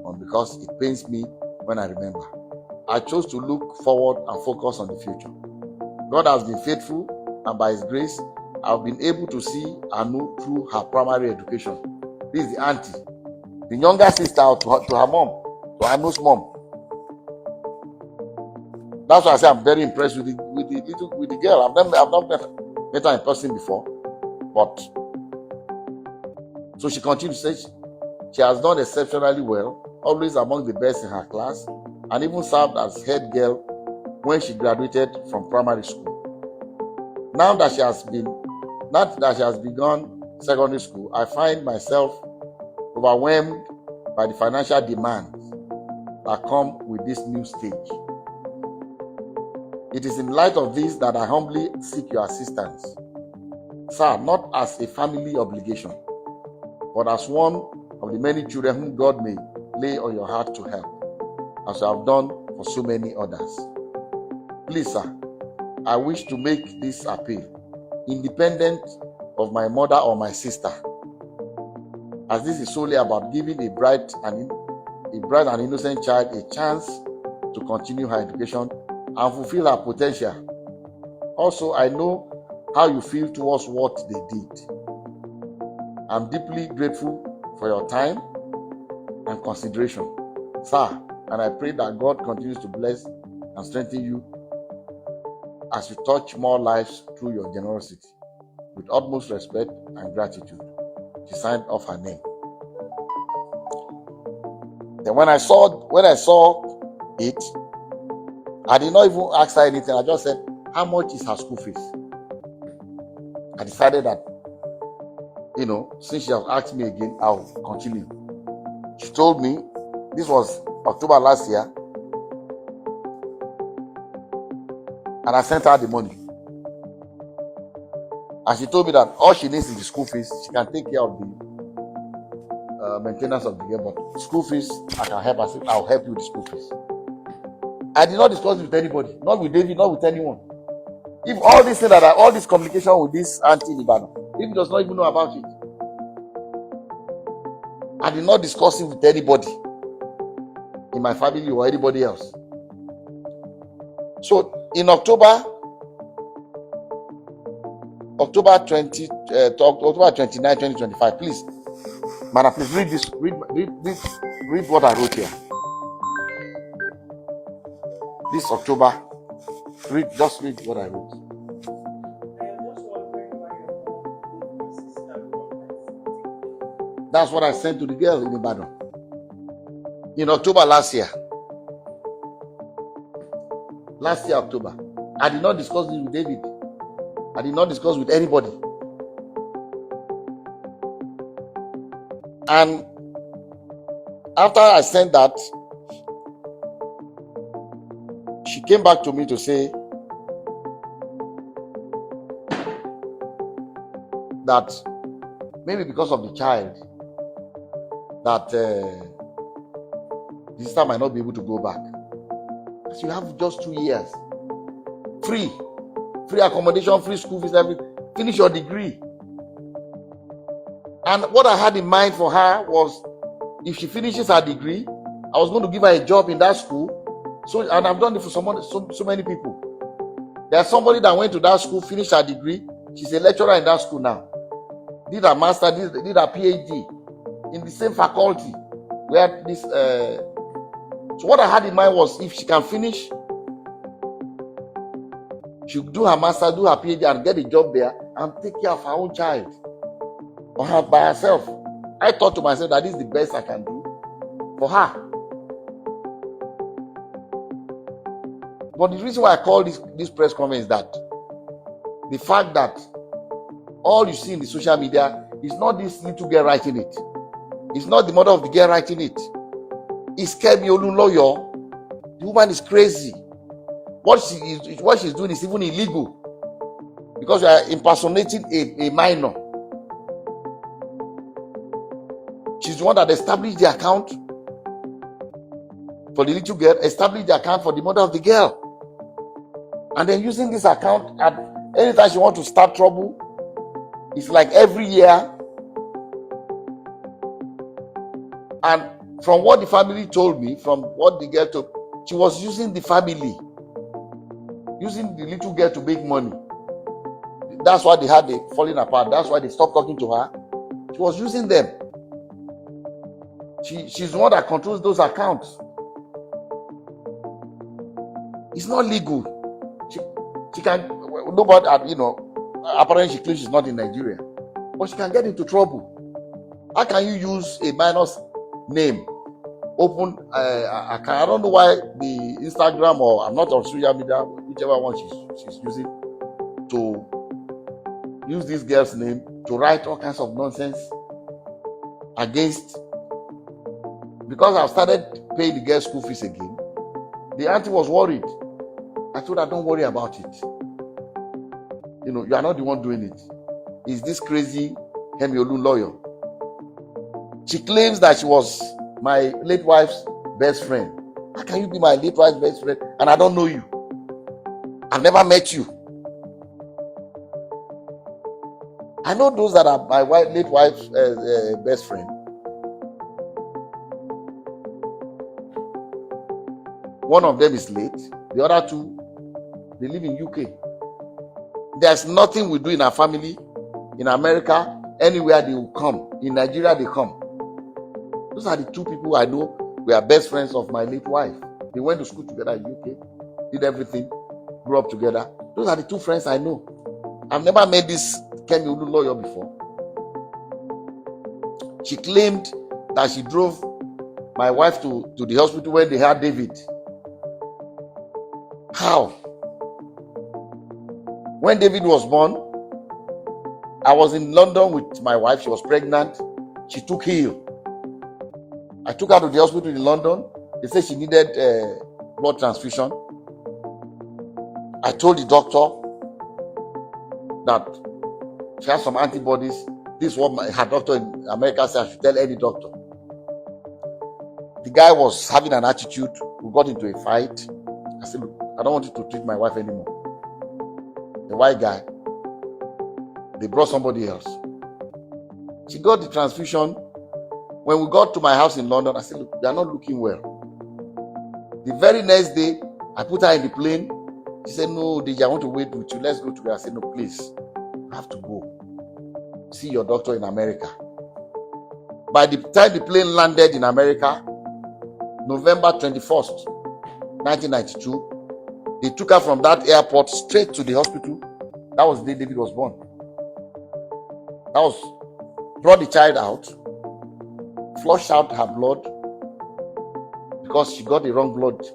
on because it pains me when I remember. I chose to look forward and focus on the future. God has been faithful, and by His grace, I've been able to see Anu through her primary education. This is the auntie, the younger sister to her mom, to Anu's mom. That's why I say I'm very impressed with the girl. I've not met her in person before, but so she continues to say she has done exceptionally well, always among the best in her class, and even served as head girl when she graduated from primary school. Now that she has begun secondary school, I find myself overwhelmed by the financial demands that come with this new stage. It is in light of this that I humbly seek your assistance, sir, not as a family obligation, but as one of the many children whom God may lay on your heart to help, as you have done for so many others. Please, sir, I wish to make this appeal, independent of my mother or my sister, as this is solely about giving a bright and innocent child a chance to continue her education and fulfill her potential. Also, I know how you feel towards what they did. I'm deeply grateful for your time and consideration, sir, and I pray that God continues to bless and strengthen you as you touch more lives through your generosity. With utmost respect and gratitude. She signed off her name. Then when I saw it, I did not even ask her anything. I just said, how much is her school fees? I decided that, since she has asked me again, I'll continue. She told me, this was October last year, and I sent her the money. And she told me that all she needs is the school fees. She can take care of the maintenance of the girl, but school fees, I can help her. I'll help you with the school fees. I did not discuss it with anybody, not with David, not with anyone. If all this thing all this communication with this auntie in Ibadan, David does not even know about it. I did not discuss it with anybody in my family or anybody else. So in October 29, 2025, please, madam, please read this. Read what I wrote here. This October, just read what I wrote. That's what I sent to the girl in Ibadan in October last year. Last year, October. I did not discuss this with David. I did not discuss with anybody. And after I sent that, she came back to me to say that maybe because of the child, that the sister might not be able to go back. As you have just 2 years, free accommodation, free school fees, everything. Finish your degree. And what I had in mind for her was, if she finishes her degree, I was going to give her a job in that school. So, and I've done it for so many people. There's somebody that went to that school, finished her degree. She's a lecturer in that school now. Did her master, did her PhD in the same faculty where this. So what I had in mind was, if she can finish, she'll do her master, do her PhD, and get a job there and take care of her own child or her by herself. I thought to myself that this is the best I can do for her. But the reason why I call this press conference is that the fact that all you see in the social media is not this little girl writing it. It's not the mother of the girl writing it. It's Kemi Olunloyo. The woman is crazy. What she's doing is even illegal, because you are impersonating a minor. She's the one that established the account for the little girl, established the account for the mother of the girl, and then using this account at anytime she wants to start trouble. It's like every year. And from what the family told me, from what the girl told, She was using the family, using the little girl to make money. That's why they had the falling apart. That's why they stopped talking to her. She was using them. She's the one that controls those accounts. It's not legal. She can, nobody, apparently she claims she's not in Nigeria, but she can get into trouble. How can you use a minor's name, open account? I don't know why the Instagram, or I'm not on social media, whichever one she's using, to use this girl's name to write all kinds of nonsense against. Because I've started paying the girl's school fees again, the auntie was worried. I told her, don't worry about it. You are not the one doing it. It's this crazy Hemiolu lawyer. She claims that she was my late wife's best friend. How can you be my late wife's best friend and I don't know you? I've never met you. I know those that are my late wife's best friend. One of them is late. The other two, they live in UK. There's nothing we do in our family, in America, anywhere they will come. In Nigeria, they come. Those are the two people I know were best friends of my late wife. They went to school together in UK, did everything, grew up together. Those are the two friends I know. I've never met this Kemi Olu lawyer before. She claimed that she drove my wife to the hospital when they had David. How? When David was born, I was in London with my wife. She was pregnant. She took heel. I took her to the hospital in London. They said she needed blood transfusion. I told the doctor that she has some antibodies. This is what her doctor in America said I should tell any doctor. The guy was having an attitude. We got into a fight. I said, look, I don't want you to treat my wife anymore. The white guy, they brought somebody else. She got the transfusion. When we got to my house in London, I said, look, they are not looking well. The very next day, I put her in the plane. She said, no, Deji, I want to wait with you. Let's go together. I said, no, please. I have to go. See your doctor in America. By the time the plane landed in America, November 21st, 1992, they took her from that airport straight to the hospital. That was the day David was born. Brought the child out, flushed out her blood because she got the wrong blood.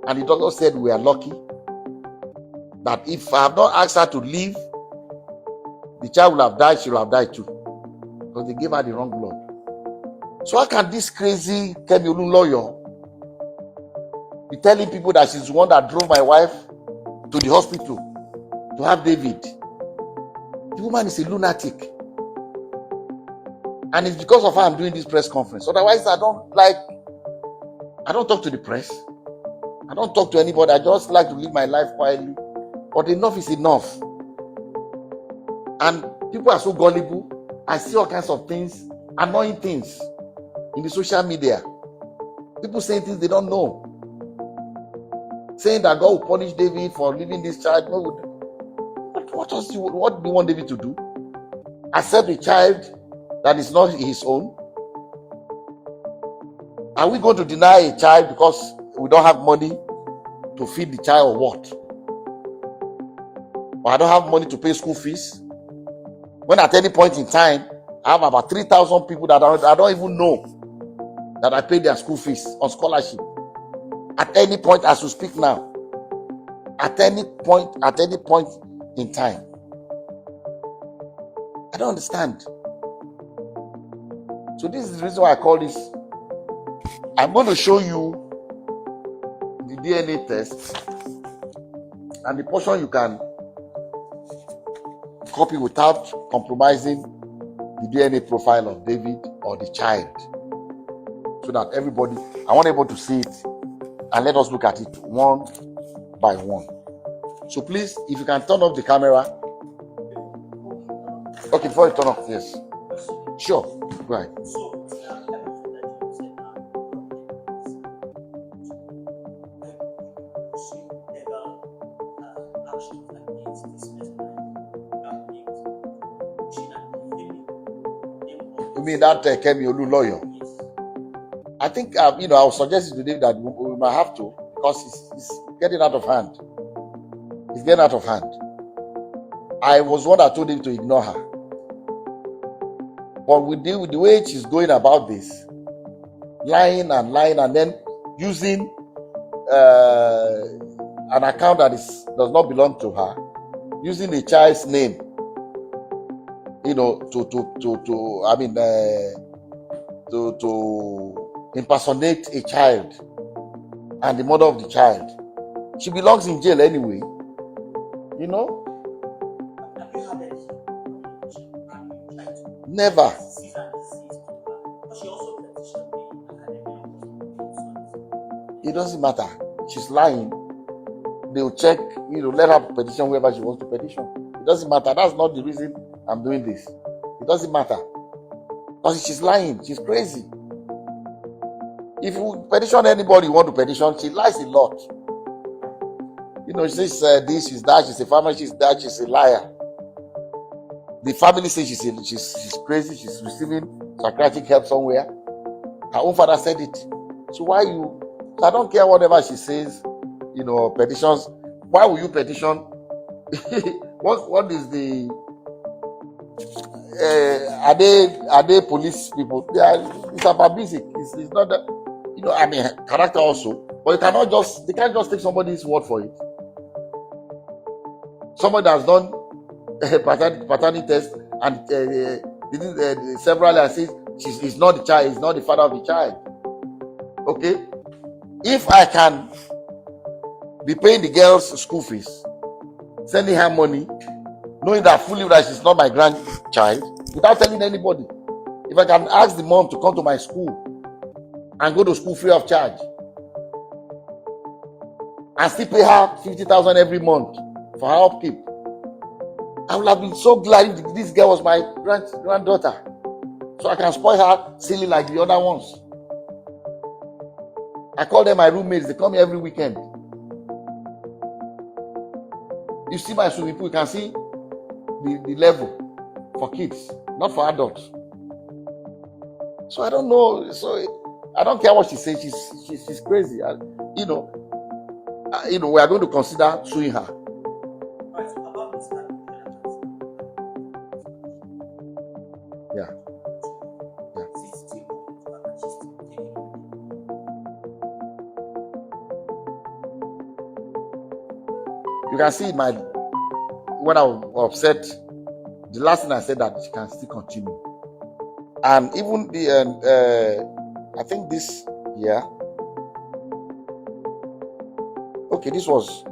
And the doctor said we are lucky that if I have not asked her to leave, the child will have died, she will have died too. Because they gave her the wrong blood. So how can this crazy Kemi Olu lawyer be telling people that she's the one that drove my wife to the hospital to have David? The woman is a lunatic. And it's because of her I'm doing this press conference. Otherwise, I don't talk to the press. I don't talk to anybody. I just like to live my life quietly. But enough is enough. And people are so gullible. I see all kinds of things, annoying things in the social media. People saying things they don't know. Saying that God will punish David for leaving this child. What do you want David to do? Accept a child that is not his own? Are we going to deny a child because we don't have money to feed the child or what? Or I don't have money to pay school fees? When at any point in time, I have about 3,000 people that I don't even know that I pay their school fees on scholarship. At any point as we speak now. At any point in time. I don't understand. So this is the reason why I call this. I'm going to show you the DNA test and the portion you can copy without compromising the DNA profile of David or the child. So that everybody, I want everybody to see it and let us look at it one by one. So please, if you can turn off the camera. Okay, before you turn off, yes. Sure, go ahead. mean that Kemi Olu lawyer? I think I was suggesting today that we might have to, because it's getting out of hand. It's getting out of hand. I was one that told him to ignore her. But with the way she's going about this, lying, and then using an account that does not belong to her, using a child's name, to impersonate a child and the mother of the child. She belongs in jail anyway. Never. It doesn't matter. She's lying. They'll check, let her petition whoever she wants to petition. It doesn't matter. That's not the reason I'm doing this. It doesn't matter. Because she's lying. She's crazy. If you petition anybody you want to petition, she lies a lot. She says this, she's that, she's a farmer, she's that, she's a liar. The family says she's crazy, she's receiving psychiatric help somewhere. Her own father said it. So I don't care whatever she says, petitions. Why will you petition? What is the are they police people? It's about basic. It's not that, character also. But they can't just take somebody's word for it. Somebody has done a paternity test and several and says he's not the child, he's not the father of the child. Okay? If I can be paying the girl's school fees, sending her money, knowing that fully that she's not my grandchild, without telling anybody, if I can ask the mom to come to my school and go to school free of charge, and still pay her 50,000 every month for her upkeep, I would have been so glad if this girl was my granddaughter, so I can spoil her silly like the other ones. I call them my roommates. They come here every weekend. You see my swimming pool, you can see the level for kids, not for adults. So I don't know. So I don't care what she says. She's crazy. We are going to consider suing her. Yeah. You can see when I was upset, the last thing I said that she can still continue. And even I think this year, okay, this was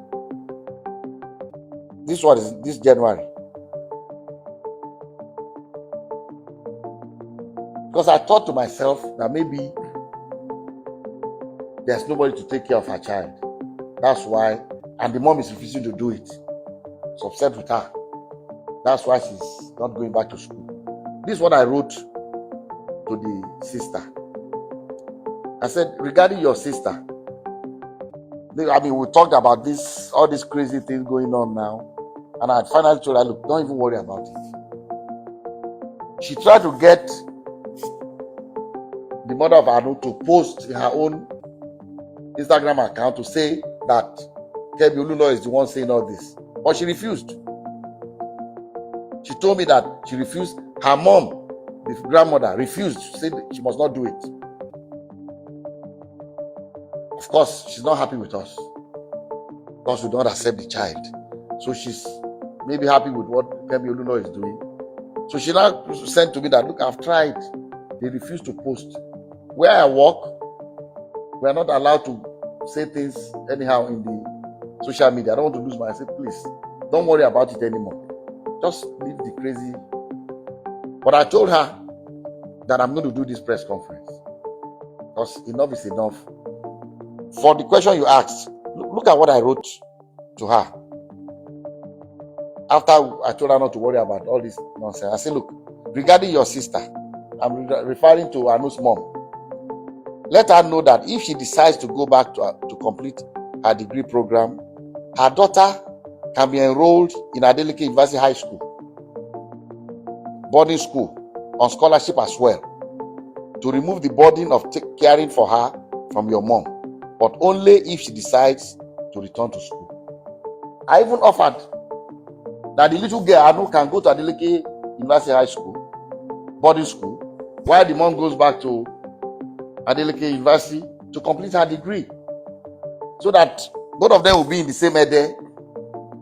this January. Because I thought to myself that maybe there's nobody to take care of her child. That's why, and the mom is refusing to do it. She's upset with her. That's why she's not going back to school. This is what I wrote to the sister. I said, regarding your sister, we talked about all these crazy things going on now. And I finally told her, look, don't even worry about it. She tried to get the mother of Anu to post her own Instagram account to say that Kemi Olulo is the one saying all this. But she refused. She told me that she refused. Her mom, the grandmother, refused. She said she must not do it. Of course, she's not happy with us, because we don't accept the child. So she's maybe happy with what Kemi Olulo is doing. So she now sent to me that, look, I've tried. They refuse to post. Where I work, we are not allowed to say things anyhow in the social media. I don't want to lose my. I said, please, don't worry about it anymore. Just leave the crazy. But I told her that I'm going to do this press conference, because enough is enough. For the question you asked, look at what I wrote to her. After I told her not to worry about all this nonsense, I said, look, regarding your sister, I'm referring to Anu's mom. Let her know that if she decides to go back to complete her degree program, her daughter can be enrolled in Adeleke University High School, boarding school, on scholarship as well, to remove the burden of caring for her from your mom, but only if she decides to return to school. I even offered that the little girl Anu can go to Adeleke University High School, boarding school, while the mom goes back to Adeleke University to complete her degree, so that both of them will be in the same Ede,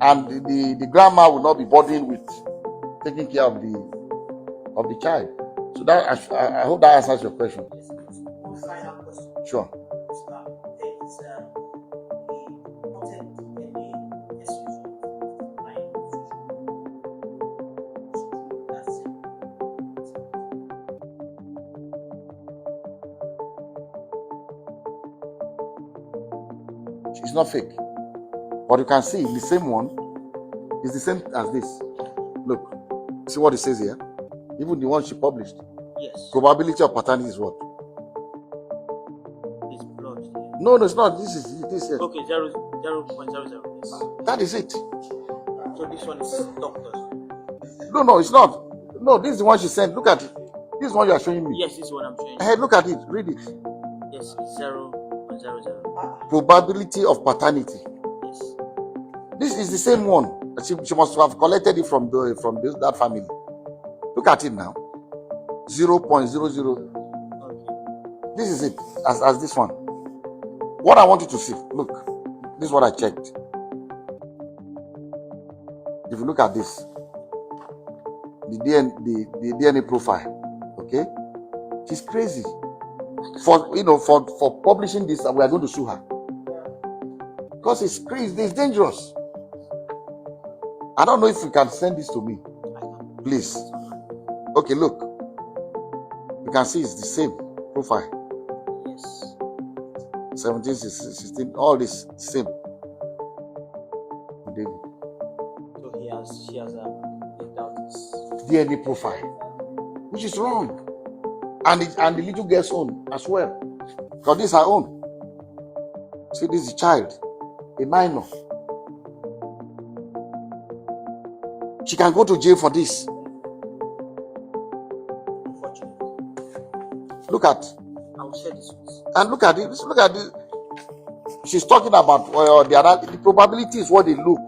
and the grandma will not be burdened with taking care of the child. So that I hope that answers your question. Yes, one final question. Sure. It's not fake, but you can see the same one is the same as this. Look, see what it says here. Even the one she published. Yes. Probability of paternity is what? It's blood. No, it's not. This is here. Okay, 0.00. Yes. That is it. So this one is doctors. No, it's not. No, this is the one she sent. Look at it. This is one you are showing me. Yes, this is what I'm showing you. Hey, look at it. Read it. Yes, it's 0.00. Probability of paternity. Yes. This is the same one. She must have collected it from that family. Look at it now. 0.00. Okay. This is it. As this one. What I want you to see. Look. This is what I checked. If you look at this, the DNA profile. Okay? She's crazy. For publishing this, we are going to sue her. Because it's crazy, it's dangerous. I don't know if you can send this to me. Please. Okay, look. You can see it's the same profile. Yes. 17, 16, all this same. So she has picked out this DNA profile, which is wrong. And the little girl's own as well. Because this is her own. See, this is a child, a minor. She can go to jail for this. Unfortunately. Look at. I will share this with you. And look at it. Look at this. She's talking about the probability is what they look.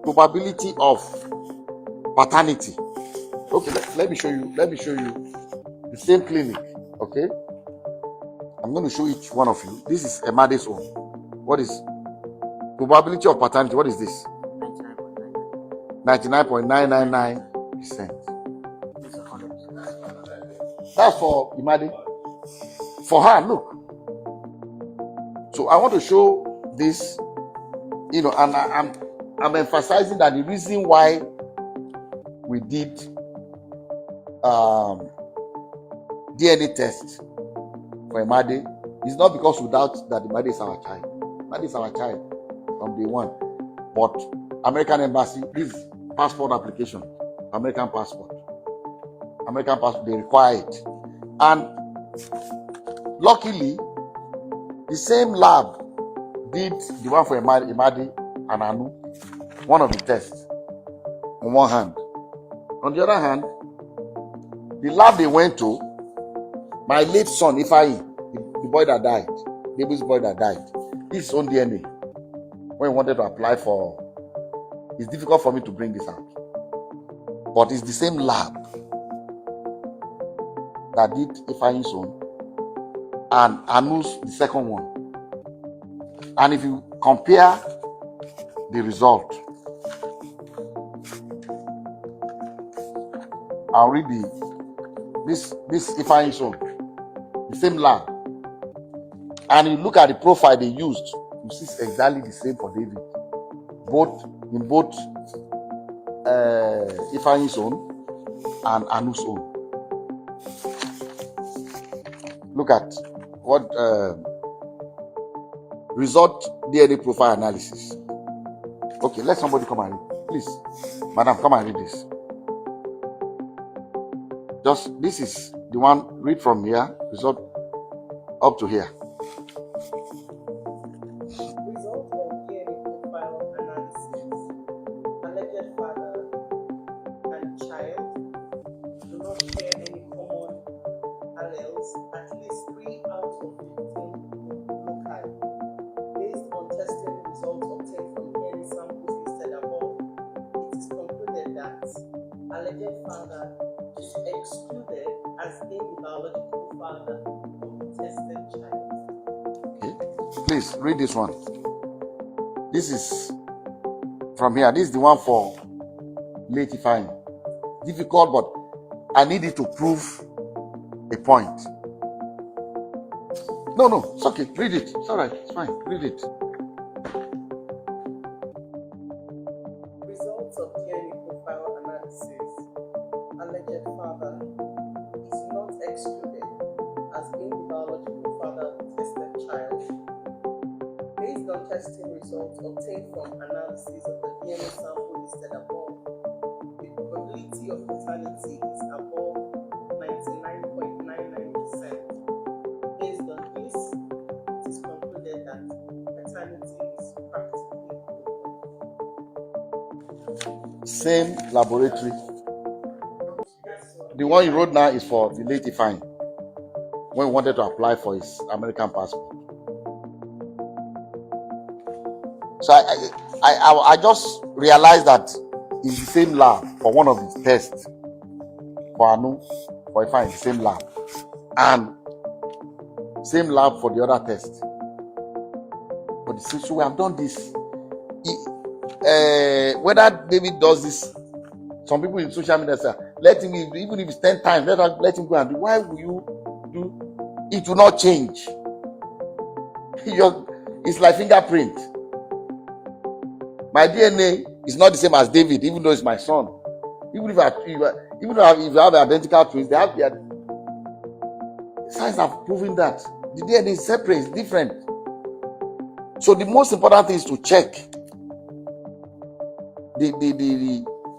Probability of paternity. Okay, let me show you. Let me show you the same clinic. Okay. I'm going to show each one of you. This is Emade's own. What is probability of paternity? What is this? 99.999%. That's for Imade. For her, look. So I want to show this, and I'm emphasizing that the reason why we did DNA test for Imade is not because we doubt that Imade is our child. Imade is our child from day one. But American Embassy, this passport application, American passport, they require it. And luckily, the same lab did the one for Imade and Anu, one of the tests, on one hand. On the other hand, the lab they went to, my late son, Ifeanyi, the boy that died, baby's boy that died, his own DNA, when he wanted to apply for, it's difficult for me to bring this out. But it's the same lab that did Ifeanyi's own and Anu's the second one. And if you compare the result, I'll read this Ifeanyi's own, the same lab. And you look at the profile they used, you see it's exactly the same for David. In both Ifeanyi's own and Anu's own. Look at what result DNA profile analysis. Okay, let somebody come and read. Please, madam, come and read this. This is the one, read from here, result up to here. Result of DNA profile analysis. Alleged father and child do not share any common alleles, at least 3 out of 15 loci. Based on testing results obtained from DNA samples listed above, it is concluded that alleged father is excluded as being the biological father of the tested child. Okay. Please read this one. This is from here. This is the one for late Ifeanyi. Difficult, but I need it to prove a point. No, it's okay. Read it. It's all right. It's fine. Read it. Results of DNA profile analysis. Alleged father is not excluded as being the biological father of the tested child. Based on testing results obtained from analysis of the DNA sample listed above, the probability of paternity is above 99.99%. Based on this, it is concluded that paternity is practically proven. Same laboratory. The one you wrote now is for the late Ifeanyi when he wanted to apply for his American passport. So I just realized that it's the same lab for one of the tests for Anu, for Ifeanyi, the same lab, and same lab for the other test. But so we have done this. Whether David does this, some people in social media say, let him, even if it's 10 times, let him go and do. Why will you do? It will not change. It's like fingerprint. My DNA is not the same as David, even though it's my son. Even if you have identical twins, they have their science have proven that the DNA is separate, it's different. So the most important thing is to check the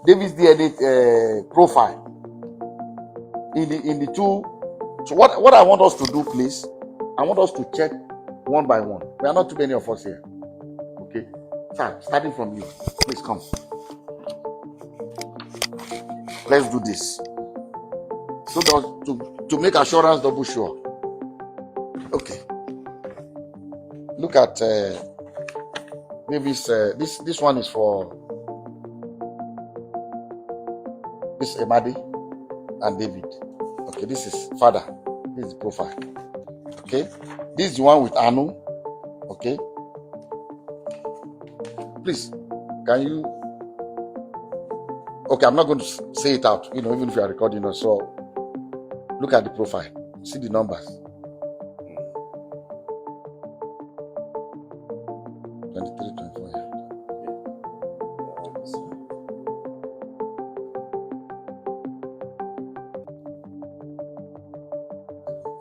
David's DNA profile in the two. So what I want us to do, please, I want us to check one by one. There are not too many of us here. Okay, sir, starting from you, please come. Let's do this. So to make assurance double sure. Okay. Look at David's. This one is for this Emadi and David. Okay, this is father. This is the profile. Okay, this is the one with Anu. Okay, please, can you? Okay, I'm not going to say it out. Even if you are recording us. So look at the profile. See the numbers. 23, 24. Yeah.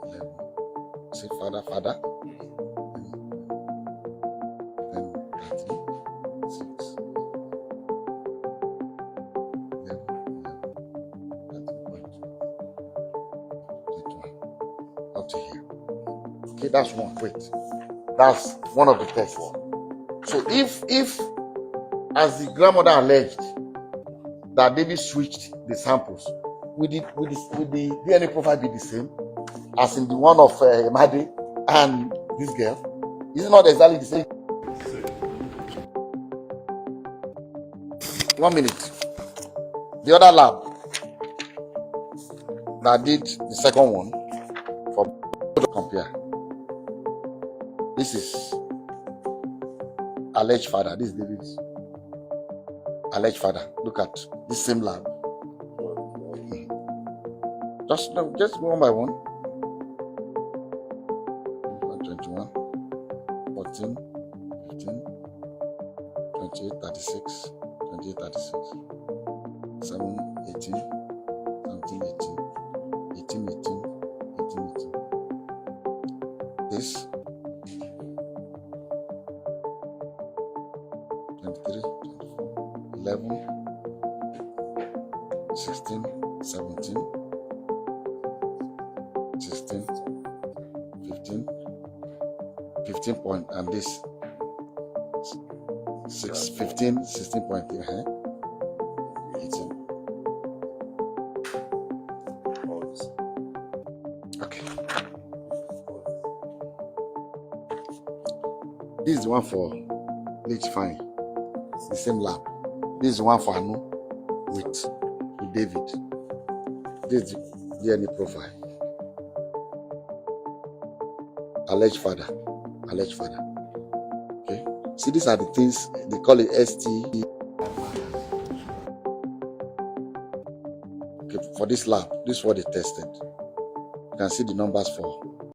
11. See father. Then 13, 6. 11, 13.2. Up to here. Okay, that's one. Wait. That's one of the tests. So if as the grandmother alleged that David switched the samples, will the DNA profile be the same as in the one of Emadi and this girl? Is it not exactly the same? 1 minute. The other lab that did the second one for to compare. This is alleged father. This is David's alleged father. Look at this same lab. Just one by one. 21, 14, 15, 28, 36, 28, 36, 7, 18, 17, 18, 18, 18, 18, 18. This 23, 24, 11, 16, 17, 16, 15, 15 point, and this 15, 16.3, 18. Okay. This is the one for Late Fine. It's the same lab. This is the one for Anu with David. This is the DNA profile. Alleged father. Alleged father. Okay. See, these are the things they call it ST. Okay, for this lab, this is what they tested. You can see the numbers for